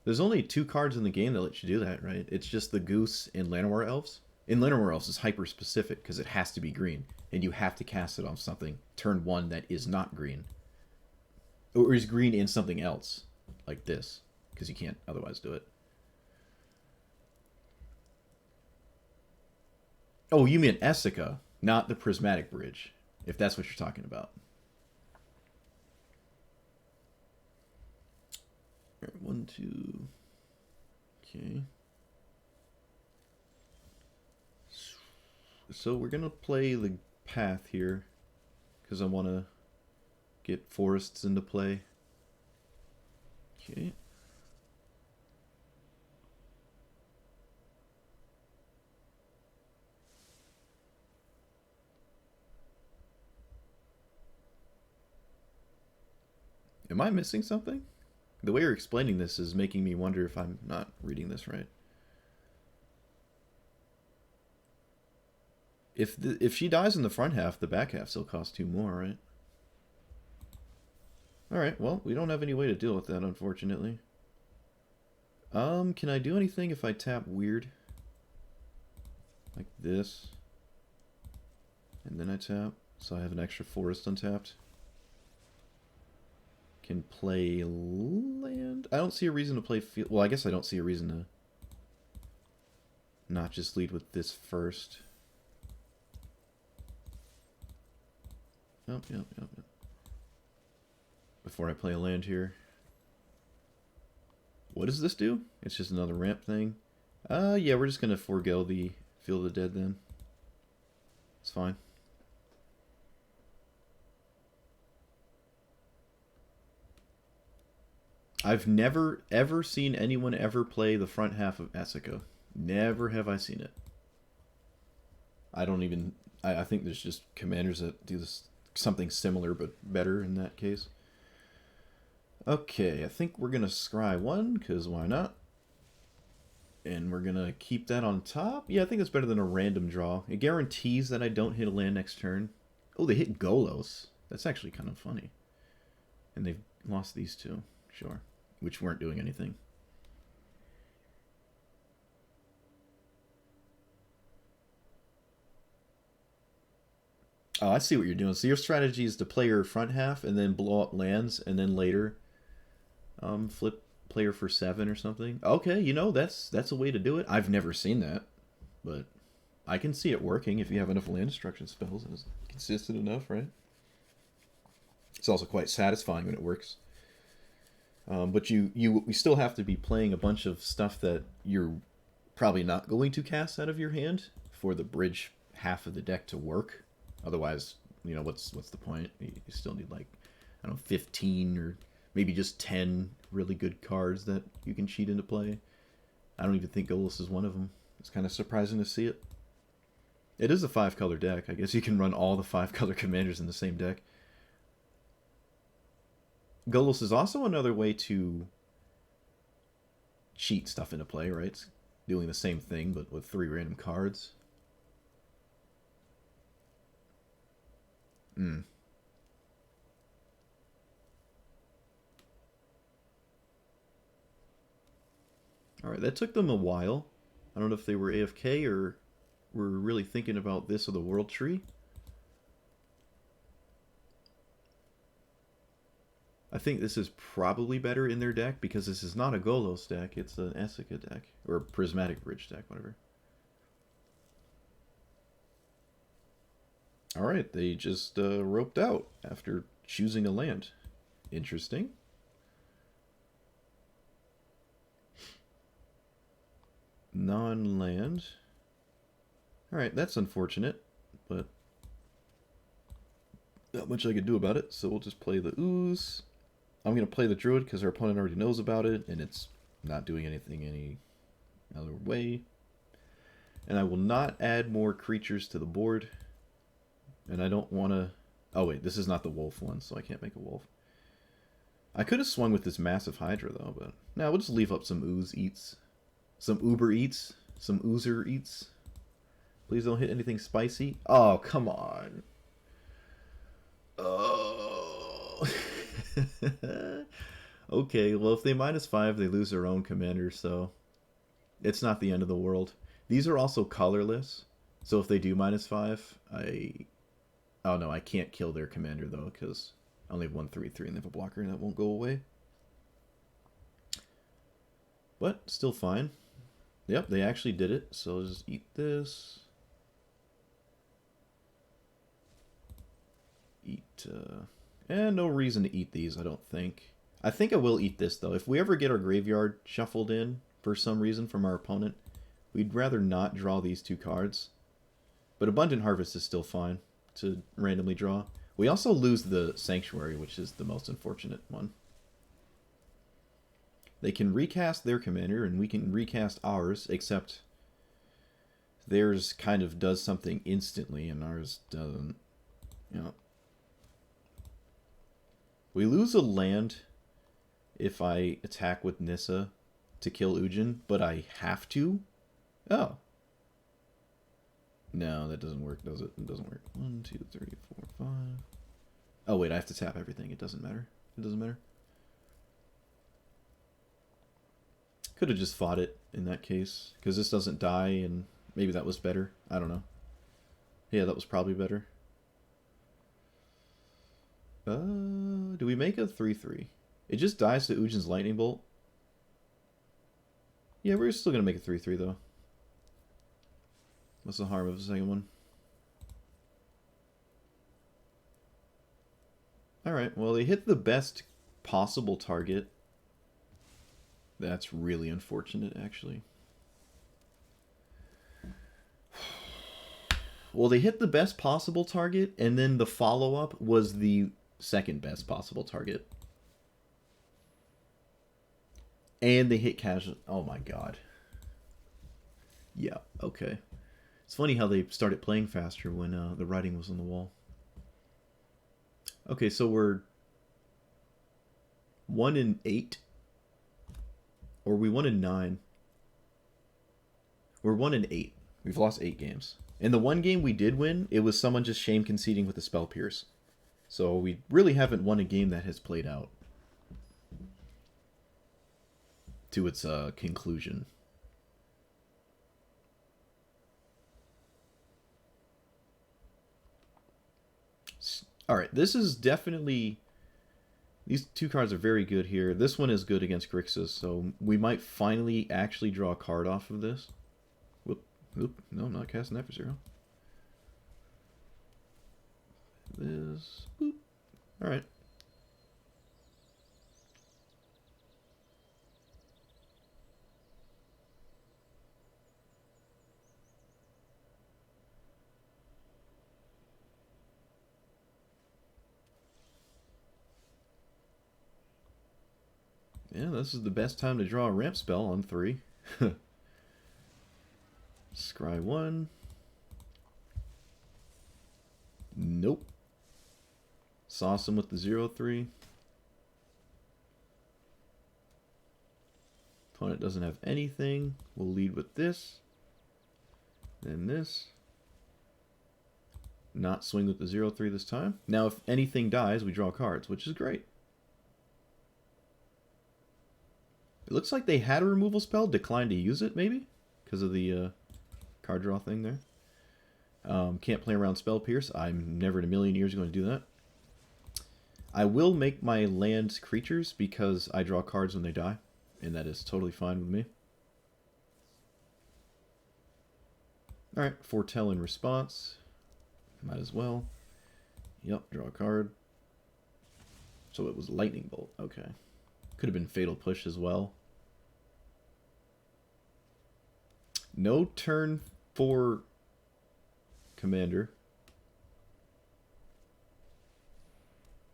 There's only 2 cards in the game that let you do that, right? It's just the Goose and Llanowar Elves. And Llanowar Elves is hyper-specific, because it has to be green, and you have to cast it on something turn 1 that is not green. Or is green in something else, like this. Because you can't otherwise do it. Oh, you mean Essica, not the Prismatic Bridge, if that's what you're talking about. Alright, 1, 2... Okay. So we're going to play the path here, because I want to get forests into play. Okay. Am I missing something? The way you're explaining this is making me wonder if I'm not reading this right. If she dies in the front half, the back half still costs 2 more, right? Alright, well, we don't have any way to deal with that, unfortunately. Can I do anything if I tap weird? Like this. And then I tap, so I have an extra forest untapped. Can play land. I don't see a reason to play field. Well, I guess I don't see a reason to not just lead with this first. Yep. Before I play a land here. What does this do? It's just another ramp thing. Yeah, we're just gonna forego the Field of the Dead then. It's fine. I've never, ever seen anyone ever play the front half of Essica. Never have I seen it. I don't even... I think there's just commanders that do this, something similar, but better in that case. Okay, I think we're going to scry 1, because why not? And we're going to keep that on top. Yeah, I think that's better than a random draw. It guarantees that I don't hit a land next turn. Oh, they hit Golos. That's actually kind of funny. And they've lost these two. Sure. Which weren't doing anything. Oh, I see what you're doing. So your strategy is to play your front half and then blow up lands and then later flip player for 7 or something. Okay, you know, that's a way to do it. I've never seen that, but I can see it working if you have enough land destruction spells and it's consistent enough, right? It's also quite satisfying when it works. But you still have to be playing a bunch of stuff that you're probably not going to cast out of your hand for the bridge half of the deck to work. Otherwise, you know, what's the point? You still need like, I don't know, 15 or maybe just 10 really good cards that you can cheat into play. I don't even think Golos is one of them. It's kind of surprising to see it. It is a 5-color deck. I guess you can run all the 5-color commanders in the same deck. Golos is also another way to cheat stuff into play, right? It's doing the same thing, but with 3 random cards. Alright, that took them a while. I don't know if they were AFK or were really thinking about this or the World Tree. I think this is probably better in their deck because this is not a Golos deck, it's an Essica deck. Or Prismatic Bridge deck, whatever. Alright, they just roped out after choosing a land. Interesting. Non-land. Alright, that's unfortunate, but not much I could do about it, so we'll just play the Ooze. I'm going to play the Druid because our opponent already knows about it, and it's not doing anything any other way. And I will not add more creatures to the board. And I don't want to... Oh wait, this is not the wolf one, so I can't make a wolf. I could have swung with this massive Hydra though, but... Nah, we'll just leave up some Ooze Eats. Some Uber Eats. Some Oozer Eats. Please don't hit anything spicy. Oh, come on. Oh. Okay, well if they -5, they lose their own commander, so... It's not the end of the world. These are also colorless, so if they do -5, Oh no, I can't kill their commander though, because I only have 1/3/3 and they have a blocker and that won't go away. But, still fine. Yep, they actually did it, so I'll just eat this. And no reason to eat these, I don't think. I think I will eat this though. If we ever get our graveyard shuffled in for some reason from our opponent, we'd rather not draw these 2 cards. But Abundant Harvest is still fine to randomly draw. We also lose the Sanctuary, which is the most unfortunate one. They can recast their commander, and we can recast ours, except theirs kind of does something instantly, and ours doesn't. You know. We lose a land if I attack with Nissa to kill Ugin, but I have to? Oh. No, that doesn't work, does it? It doesn't work. 1, 2, 3, 4, 5. Oh, wait, I have to tap everything. It doesn't matter. It doesn't matter. Could have just fought it in that case, because this doesn't die, and maybe that was better. I don't know. Yeah, that was probably better. Do we make a 3/3? It just dies to Ujin's Lightning Bolt. Yeah, we're still going to make a 3/3, though. What's the harm of the second one? Alright, well, they hit the best possible target. That's really unfortunate, actually. Well, they hit the best possible target, and then the follow-up was the second best possible target. And they hit casual... Oh my god. Yeah, okay. It's funny how they started playing faster when the writing was on the wall. Okay, so we're 1-8. Or we 1-9. We're 1-8. We've lost 8 games. In the one game we did win, it was someone just shame conceding with the Spell Pierce. So we really haven't won a game that has played out to its conclusion. Alright, this is definitely... These two cards are very good here. This one is good against Grixis, so we might finally actually draw a card off of this. Whoop, whoop. No, I'm not casting that for 0. This. Boop. Alright. Yeah, this is the best time to draw a ramp spell on 3. Scry 1. Nope. Sauce him with the 0/3. Opponent doesn't have anything. We'll lead with this. Then this. Not swing with the 0/3 this time. Now if anything dies, we draw cards, which is great. It looks like they had a removal spell, declined to use it, maybe? Because of the card draw thing there. Can't play around Spell Pierce. I'm never in a million years going to do that. I will make my land creatures because I draw cards when they die. And that is totally fine with me. Alright, Foretell in response. Might as well. Yep, draw a card. So it was Lightning Bolt. Okay. Could have been Fatal Push as well. No turn for Commander.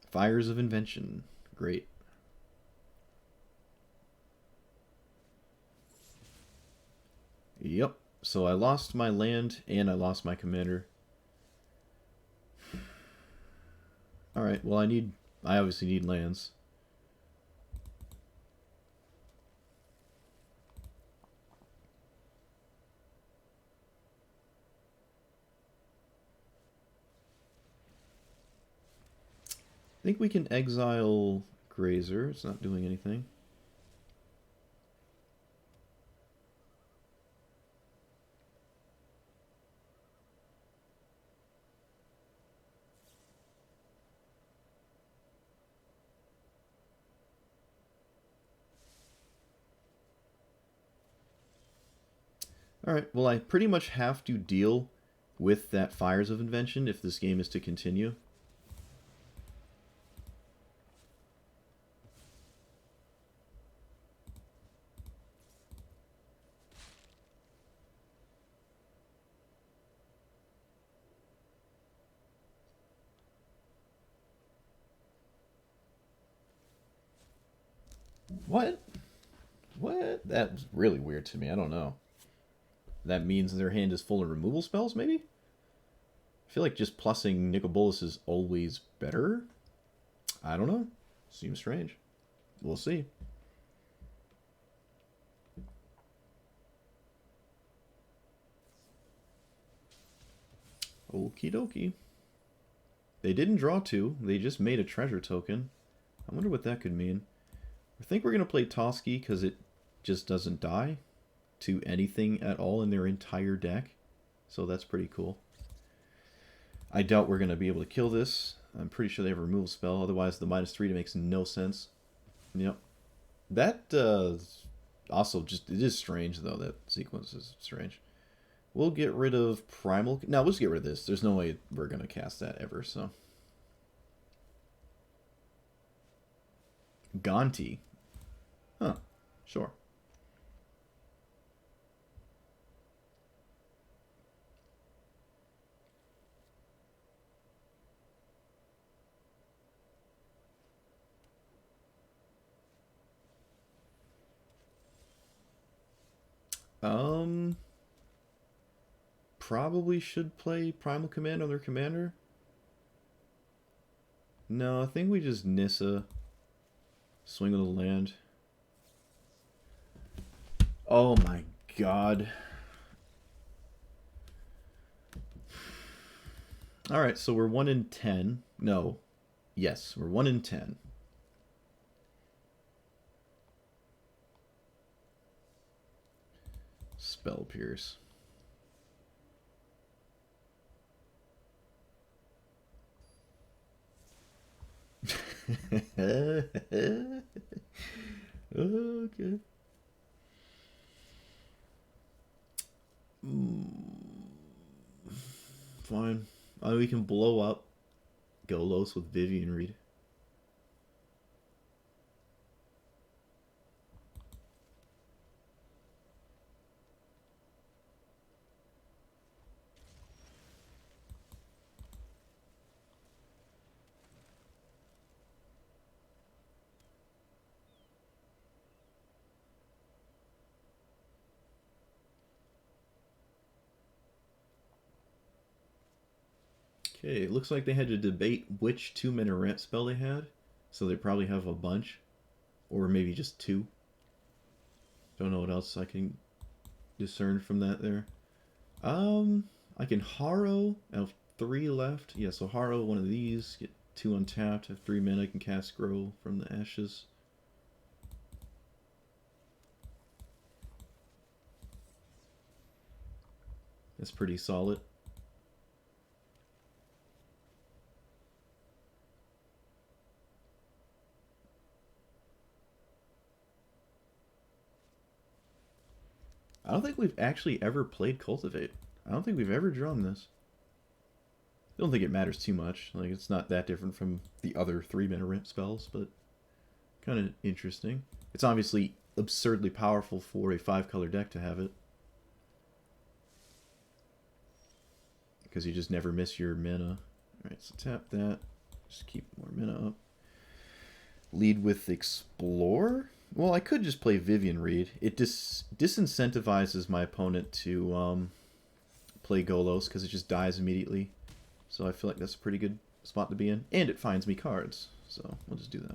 Fires of Invention. Great. Yep. So I lost my land and I lost my commander. Alright, well I obviously need lands. I think we can exile Grazer. It's not doing anything. Alright, well I pretty much have to deal with that Fires of Invention if this game is to continue. What? What? That's really weird to me. I don't know. That means their hand is full of removal spells, maybe? I feel like just plussing Nicobolus is always better. I don't know. Seems strange. We'll see. Okie dokie. They didn't draw 2. They just made a treasure token. I wonder what that could mean. I think we're going to play Toski because it just doesn't die to anything at all in their entire deck. So that's pretty cool. I doubt we're going to be able to kill this. I'm pretty sure they have a removal spell. Otherwise, the -3 makes no sense. Yep. That also just... It is strange, though. That sequence is strange. We'll get rid of Primal... No, we'll just get rid of this. There's no way we're going to cast that ever, so... Gonti. Huh. Sure. Probably should play Primal Command on their commander. No, I think we just Nissa. Swing of the land. Oh my god. All right, so we're 1 in 10. No. Yes, we're 1 in 10. Spell Pierce. Okay. Fine. We can blow up Golos with Vivien Reed. Okay, it looks like they had to debate which 2-mana ramp spell they had. So they probably have a bunch. Or maybe just 2. Don't know what else I can discern from that there. I can Harrow. I have 3 left. Yeah, so Harrow one of these. Get 2 untapped. Have 3 mana. I can cast Scroll from the Ashes. That's pretty solid. I don't think we've actually ever played Cultivate. I don't think we've ever drawn this. I don't think it matters too much. Like, it's not that different from the other 3-mana ramp spells, but kind of interesting. It's obviously absurdly powerful for a 5-color deck to have it. Because you just never miss your mana. Alright, so tap that. Just keep more mana up. Lead with Explore? Well, I could just play Vivien Reed. It disincentivizes my opponent to play Golos because it just dies immediately. So I feel like that's a pretty good spot to be in. And it finds me cards. So we'll just do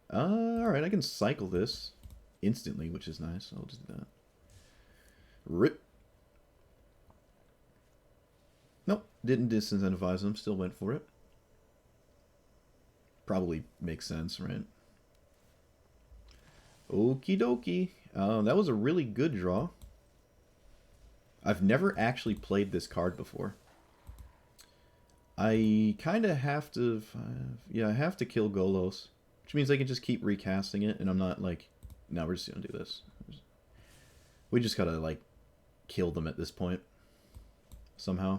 that. Alright, I can cycle this instantly, which is nice. I'll just do that. Rip. Nope, didn't disincentivize them. Still went for it. Probably makes sense, right? Okie dokie. That was a really good draw. I've never actually played this card before. I kind of have to... yeah, I have to kill Golos. Which means I can just keep recasting it, and I'm not like... No, we're just going to do this. We just gotta, like, kill them at this point. Somehow.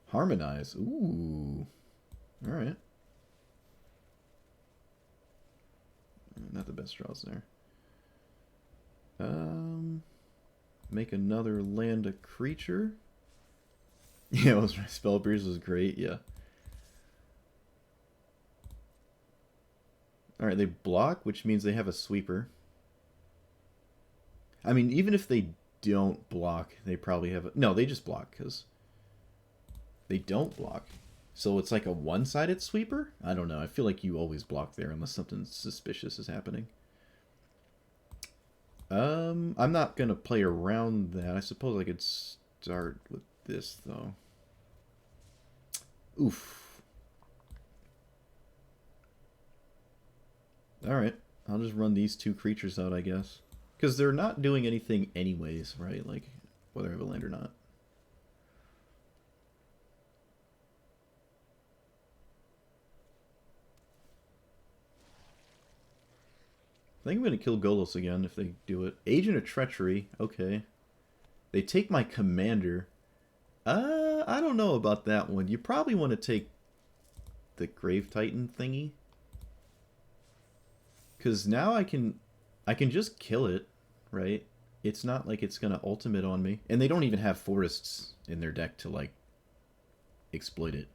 Harmonize. Ooh. Alright. Not the best draws there. Make another land a creature. Yeah, it was Spell Pierce was great, yeah. Alright, they block, which means they have a sweeper. I mean, even if they don't block, they probably have a... No, they just block, because they don't block. So it's like a one-sided sweeper? I don't know. I feel like you always block there unless something suspicious is happening. I'm not going to play around that. I suppose I could start with this, though. Oof. Alright. I'll just run these 2 creatures out, I guess. Because they're not doing anything anyways, right? Like, whether I have a land or not. I think I'm going to kill Golos again if they do it. Agent of Treachery. Okay. They take my commander. I don't know about that one. You probably want to take the Grave Titan thingy. Because now I can just kill it, right? It's not like it's going to ultimate on me. And they don't even have forests in their deck to, like, exploit it.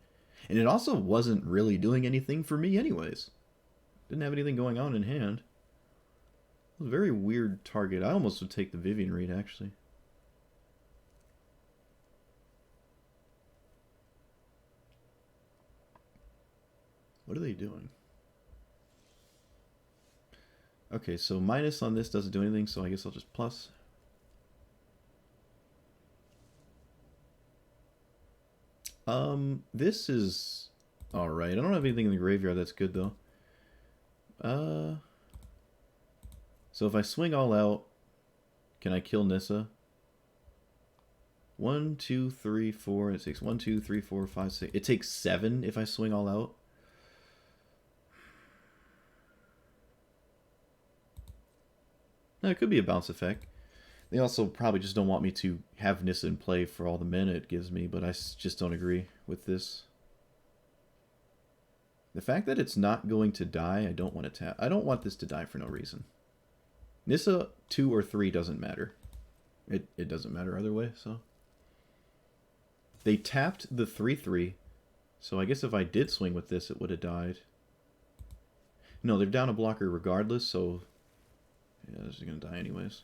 And it also wasn't really doing anything for me anyways. Didn't have anything going on in hand. It was a very weird target. I almost would take the Vivien Reed, actually. What are they doing? Okay, so minus on this doesn't do anything, so I guess I'll just plus. This is alright. I don't have anything in the graveyard that's good, though. So if I swing all out, can I kill Nissa? 1, 2, 3, 4. It takes 1, 2, 3, 4, 5, 6. It takes 7 if I swing all out. No, it could be a bounce effect. They also probably just don't want me to have Nissa in play for all the mana it gives me, but I just don't agree with this. The fact that it's not going to die, I don't want to tap. I don't want this to die for no reason. Nissa 2 or 3 doesn't matter. It doesn't matter either way, so. They tapped the 3/3, so I guess if I did swing with this, it would have died. No, they're down a blocker regardless, so yeah, this is going to die anyways.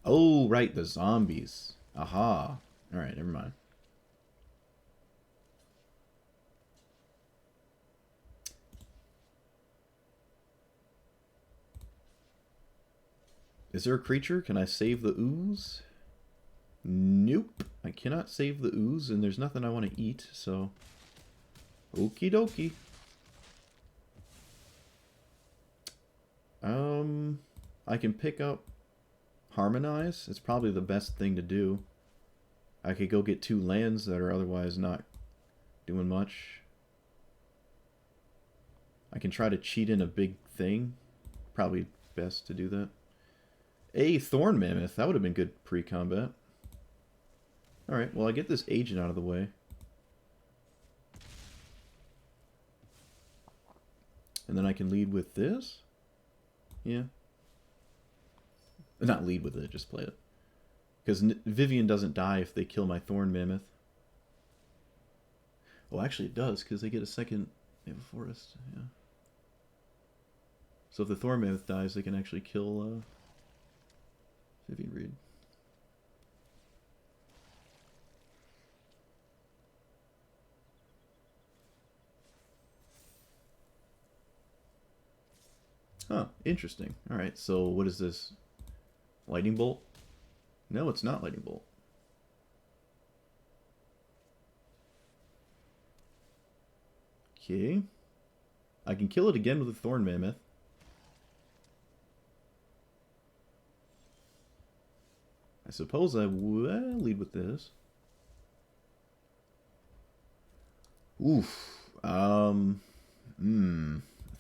Oh, right, the zombies. Aha. Alright, never mind. Is there a creature? Can I save the ooze? Nope. I cannot save the ooze, and there's nothing I want to eat, so... Okie dokie. I can pick up Harmonize. It's probably the best thing to do. I could go get 2 lands that are otherwise not doing much. I can try to cheat in a big thing. Probably best to do that. A Thorn Mammoth. That would have been good pre-combat. Alright, well I get this agent out of the way. And then I can lead with this? Yeah. Not lead with it, just play it. Because Vivien doesn't die if they kill my Thorn Mammoth. Oh, actually it does, because they get a second... They have a forest, yeah. So if the Thorn Mammoth dies, they can actually kill Vivien Reed. Huh, interesting. Alright, so what is this? Lightning Bolt? No, it's not Lightning Bolt. Okay. I can kill it again with a Thorn Mammoth. I suppose I will lead with this. Oof. I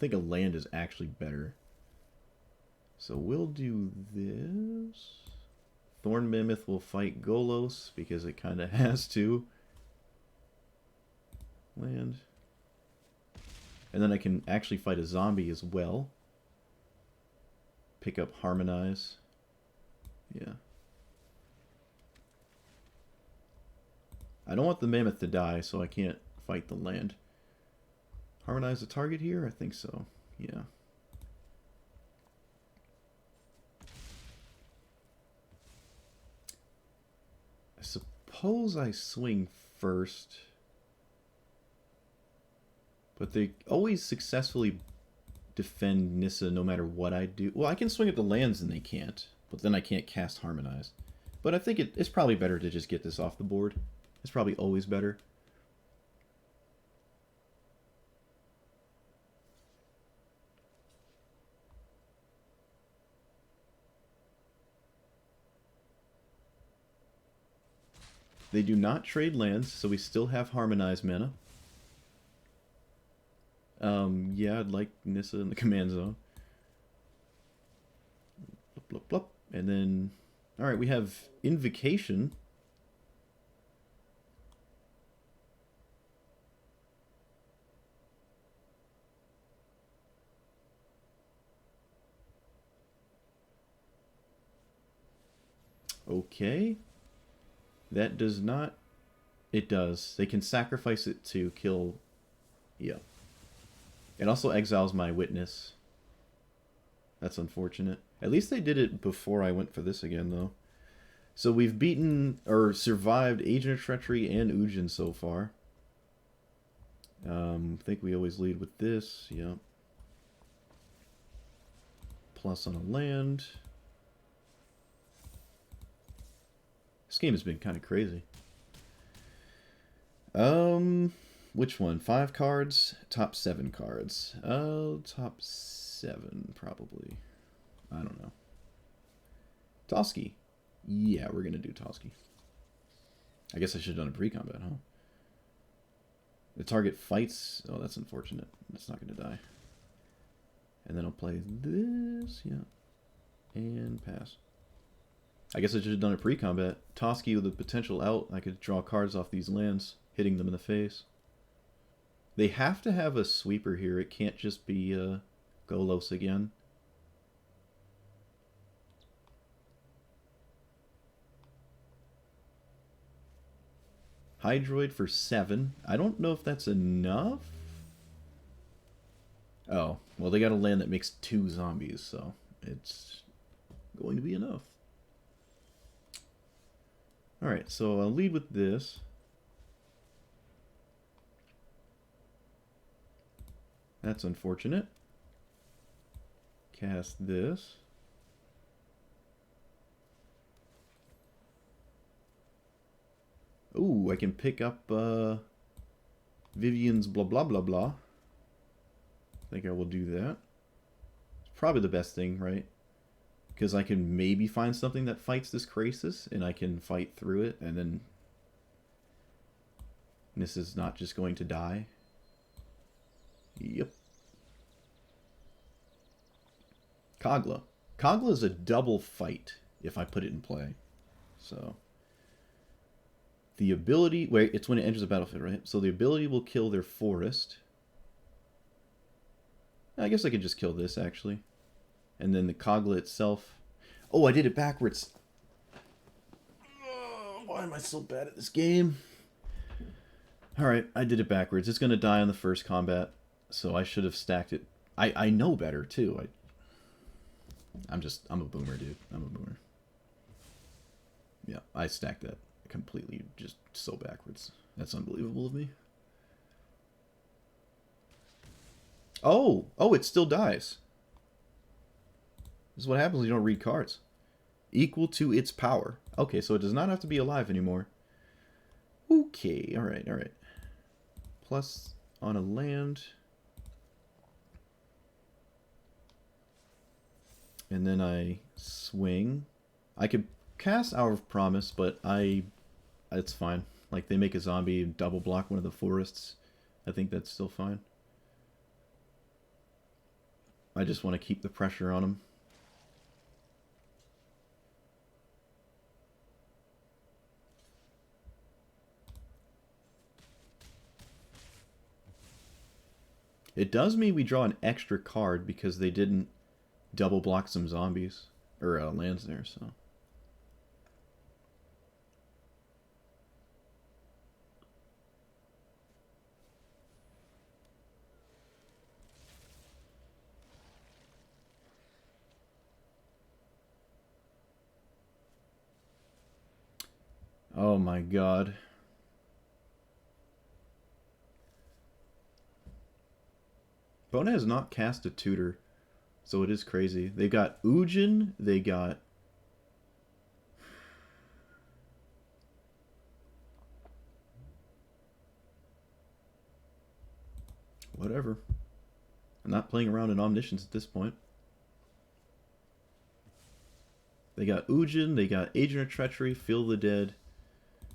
think a land is actually better. So we'll do this. Thorn Mammoth will fight Golos because it kind of has to. Land. And then I can actually fight a zombie as well. Pick up Harmonize. Yeah. I don't want the Mammoth to die, so I can't fight the land. Harmonize the target here? I think so. Yeah. I suppose I swing first. But they always successfully defend Nissa no matter what I do. Well, I can swing at the lands and they can't. But then I can't cast Harmonize. But I think it's probably better to just get this off the board. It's probably always better. They do not trade lands, so we still have Harmonized mana. Yeah, I'd like Nissa in the command zone. Blup, blup, blup. And then, alright, we have Invocation. Okay. That does not... It does. They can sacrifice it to kill... Yeah. It also exiles my Witness. That's unfortunate. At least they did it before I went for this again, though. So we've beaten, or survived, Agent of Treachery and Ugin so far. I think we always lead with this. Yep. Plus on a land. This game has been kind of crazy. Which one? 5 cards? Top 7 cards. Top 7, probably. I don't know. Toski. Yeah, we're gonna do Toski. I guess I should have done a pre-combat, huh? The target fights... Oh, that's unfortunate. It's not gonna die. And then I'll play this, yeah. And pass. I guess I should have done a pre-combat. Toski with a potential out. I could draw cards off these lands, hitting them in the face. They have to have a sweeper here. It can't just be Golos again. Hydroid for 7. I don't know if that's enough. Oh, well, they got a land that makes 2 zombies, so it's going to be enough. Alright, so I'll lead with this. That's unfortunate. Cast this. Ooh, I can pick up Vivien's blah blah blah blah. I think I will do that. It's probably the best thing, right? Because I can maybe find something that fights this crisis, and I can fight through it, and then this is not just going to die. Yep. Kogla. Kogla is a double fight if I put it in play. So the ability, wait, it's when it enters the battlefield, right? So the ability will kill their forest. I guess I could just kill this, actually. And then the Kogla itself. Oh, I did it backwards. Oh, why am I so bad at this game? Alright, I did it backwards. It's going to die on the first combat. So I should have stacked it. I know better, too. I'm a boomer, dude. I'm a boomer. Yeah, I stacked that completely just so backwards. That's unbelievable of me. Oh, it still dies. This is what happens when you don't read cards. Equal to its power. Okay, so it does not have to be alive anymore. Okay, alright, alright. Plus on a land. And then I swing. I could cast Hour of Promise, but it's fine. Like, they make a zombie double block one of the forests. I think that's still fine. I just want to keep the pressure on him. It does mean we draw an extra card because they didn't double block some zombies. Or lands there, so... Oh my god. Bona has not cast a tutor, so it is crazy. They got Ugin, they got... Whatever. I'm not playing around in Omniscience at this point. They got Ugin, they got Agent of Treachery, Feel the Dead,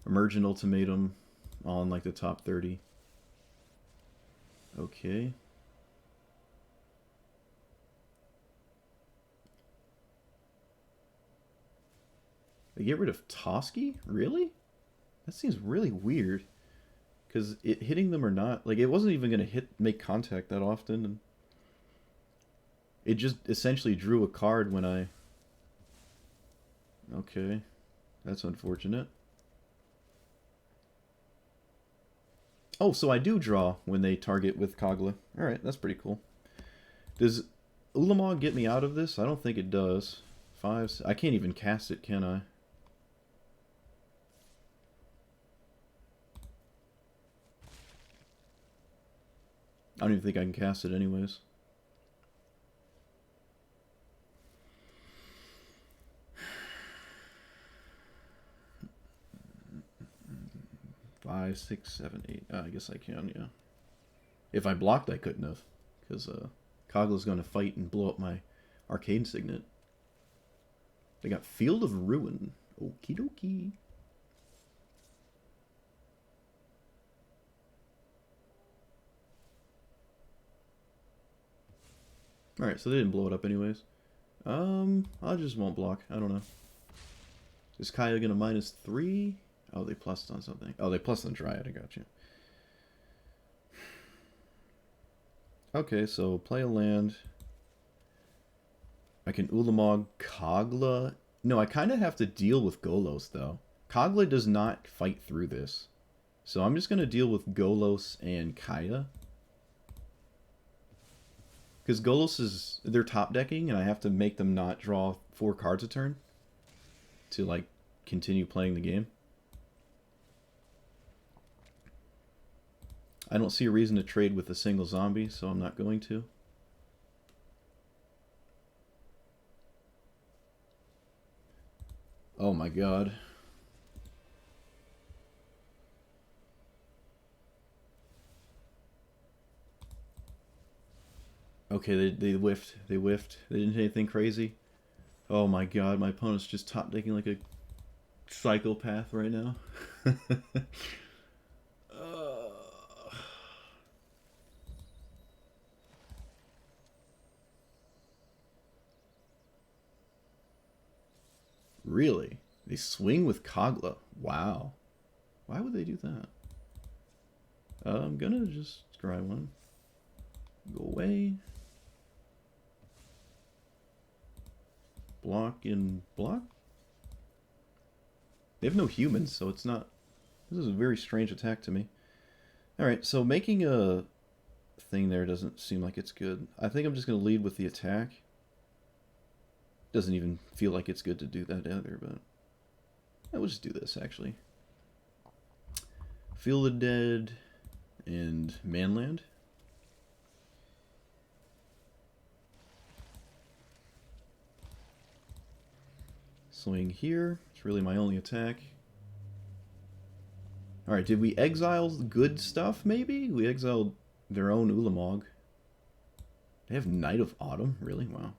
Emergent Ultimatum, all in like the top 30. Okay. They get rid of Toski? Really? That seems really weird. Because it hitting them or not, like, it wasn't even going to make contact that often. And it just essentially drew a card when I... Okay. That's unfortunate. Oh, so I do draw when they target with Kogla. Alright, that's pretty cool. Does Ulamog get me out of this? I don't think it does. 5... I can't even cast it, can I? I don't even think I can cast it anyways. 5, 6, 7, 8. I guess I can, yeah. If I blocked, I couldn't have. Because Kogla's going to fight and blow up my Arcane Signet. They got Field of Ruin. Okie dokie. Alright, so they didn't blow it up anyways. I just won't block. I don't know. Is Kaya gonna -3? Oh, they plussed on something. Oh, they plussed on Dryad. I got you. Okay, so play a land. I can Ulamog Kogla. No, I kind of have to deal with Golos, though. Kogla does not fight through this. So I'm just going to deal with Golos and Kaya. Because Golos is... they're top decking, and I have to make them not draw 4 cards a turn. To, like, continue playing the game. I don't see a reason to trade with a single zombie, so I'm not going to. Oh my god. Okay, they whiffed. They whiffed. They didn't hit anything crazy. Oh my god, my opponent's just top decking like a psychopath right now. Really? They swing with Kogla. Wow. Why would they do that? I'm gonna just scry one. Go away. Block and block? They have no humans, so it's not... this is a very strange attack to me. Alright, so making a thing there doesn't seem like it's good. I think I'm just going to lead with the attack. Doesn't even feel like it's good to do that either, but... I will just do this, actually. Field of Dead and Manland. Swing here. It's really my only attack. Alright, did we exile good stuff, maybe? We exiled their own Ulamog. They have Knight of Autumn? Really? Wow.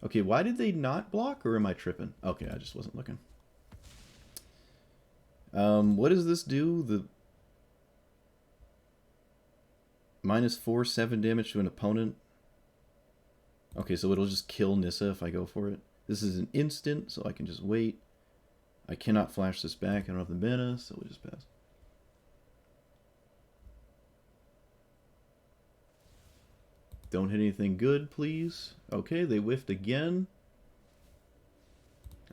Okay, why did they not block, or am I tripping? Okay, I just wasn't looking. What does this do? The -4, 7 damage to an opponent. Okay, so it'll just kill Nissa if I go for it. This is an instant, so I can just wait. I cannot flash this back. I don't have the mana, so we'll just pass. Don't hit anything good, please. Okay, they whiffed again.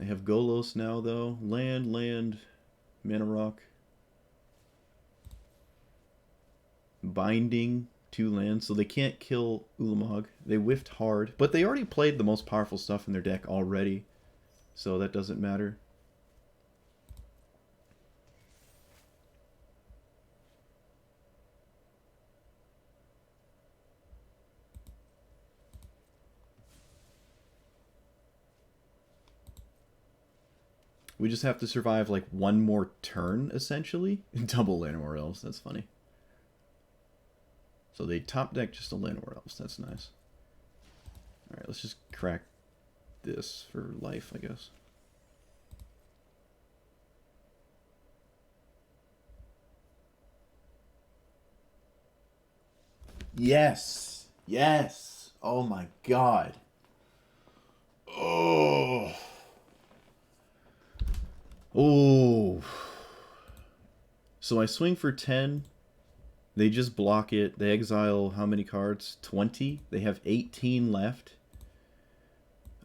I have Golos now, though. Land, land, mana rock. Binding, 2 lands, so they can't kill Ulamog. They whiffed hard, but they already played the most powerful stuff in their deck already, so that doesn't matter. We just have to survive like one more turn, essentially. Double Llanowar Elves, that's funny. So they top deck just a Llanowar Elves, that's nice. Alright, let's just crack this for life, I guess. Yes! Yes! Oh my god. Oh! Oh. So I swing for 10. They just block it. They exile how many cards? 20. They have 18 left.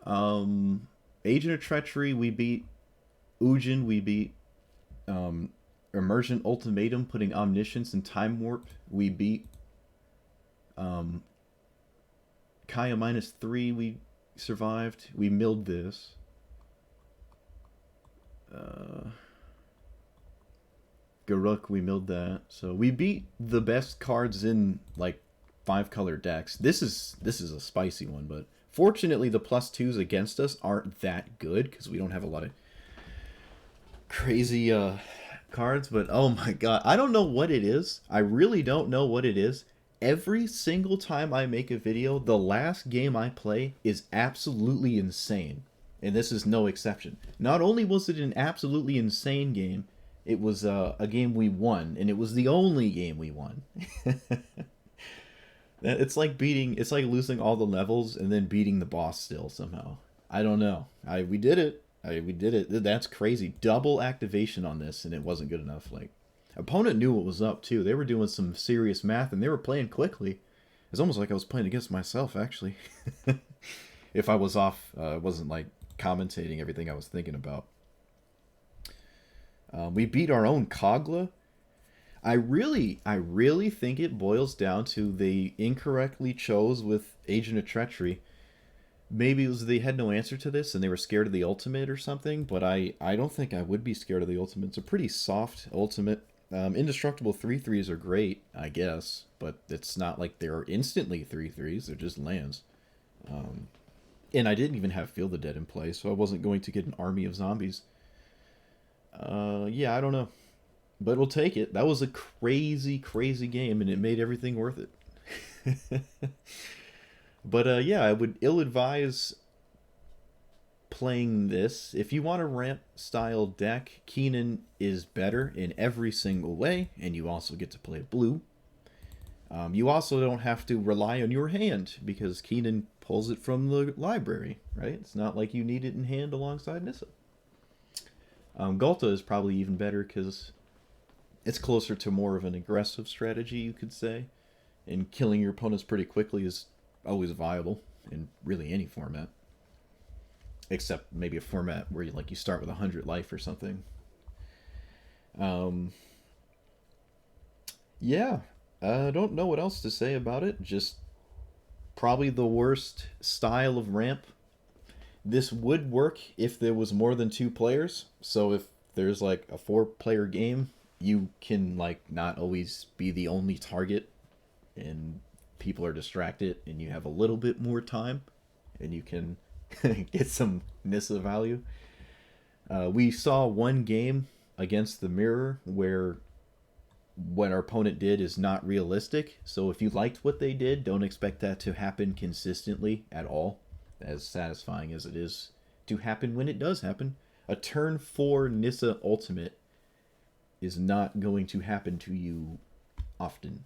Agent of Treachery, we beat. Ugin, we beat. Emergent Ultimatum, putting Omniscience and Time Warp, we beat. Kaya -3, we survived. We milled this. Garruk, we milled that. So we beat the best cards in like 5-color decks. This is a spicy one, but fortunately the +2s against us aren't that good because we don't have a lot of crazy cards, but oh my god, I don't know what it is. I really don't know what it is. Every single time I make a video, the last game I play is absolutely insane. And this is no exception. Not only was it an absolutely insane game, it was a game we won, and it was the only game we won. It's like losing all the levels and then beating the boss still somehow. I don't know. We did it. We did it. That's crazy. Double activation on this, and it wasn't good enough. Like, opponent knew what was up too. They were doing some serious math, and they were playing quickly. It's almost like I was playing against myself, actually. If I was off, wasn't like commentating everything I was thinking about. We beat our own Kogla. I really think it boils down to they incorrectly chose with Agent of Treachery. Maybe it was they had no answer to this and they were scared of the ultimate or something, but I don't think I would be scared of the ultimate. It's a pretty soft ultimate. Indestructible 3/3s are great, I guess, but it's not like they're instantly 3/3s. They're just lands. And I didn't even have Feel the Dead in play, so I wasn't going to get an army of zombies. Yeah, I don't know. But we'll take it. That was a crazy, crazy game, and it made everything worth it. But yeah, I would ill-advise playing this. If you want a ramp-style deck, Keenan is better in every single way, and you also get to play blue. You also don't have to rely on your hand, because Keenan pulls it from the library, right? It's not like you need it in hand alongside Nissa. Ghalta is probably even better, because it's closer to more of an aggressive strategy, you could say. And killing your opponents pretty quickly is always viable in really any format. Except maybe a format where you start with 100 life or something. Yeah, I don't know what else to say about it. Just probably the worst style of ramp. This would work if there was more than 2 players. So if there's like a 4-player game, you can not always be the only target and people are distracted and you have a little bit more time and you can get some Nissa value. We saw one game against the Mirror where what our opponent did is not realistic. So if you liked what they did, don't expect that to happen consistently at all, as satisfying as it is to happen when it does happen. A turn 4 Nissa ultimate is not going to happen to you often.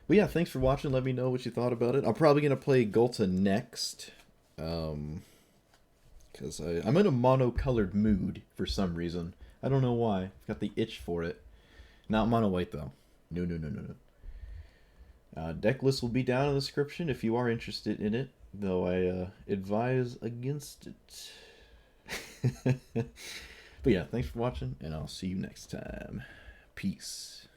But yeah, thanks for watching. Let me know what you thought about it. I'm probably going to play Ghalta next. Because I'm in a mono-colored mood for some reason. I don't know why. I've got the itch for it. Not mono white though. No. Deck list will be down in the description if you are interested in it, though I advise against it. But yeah, thanks for watching, and I'll see you next time. Peace.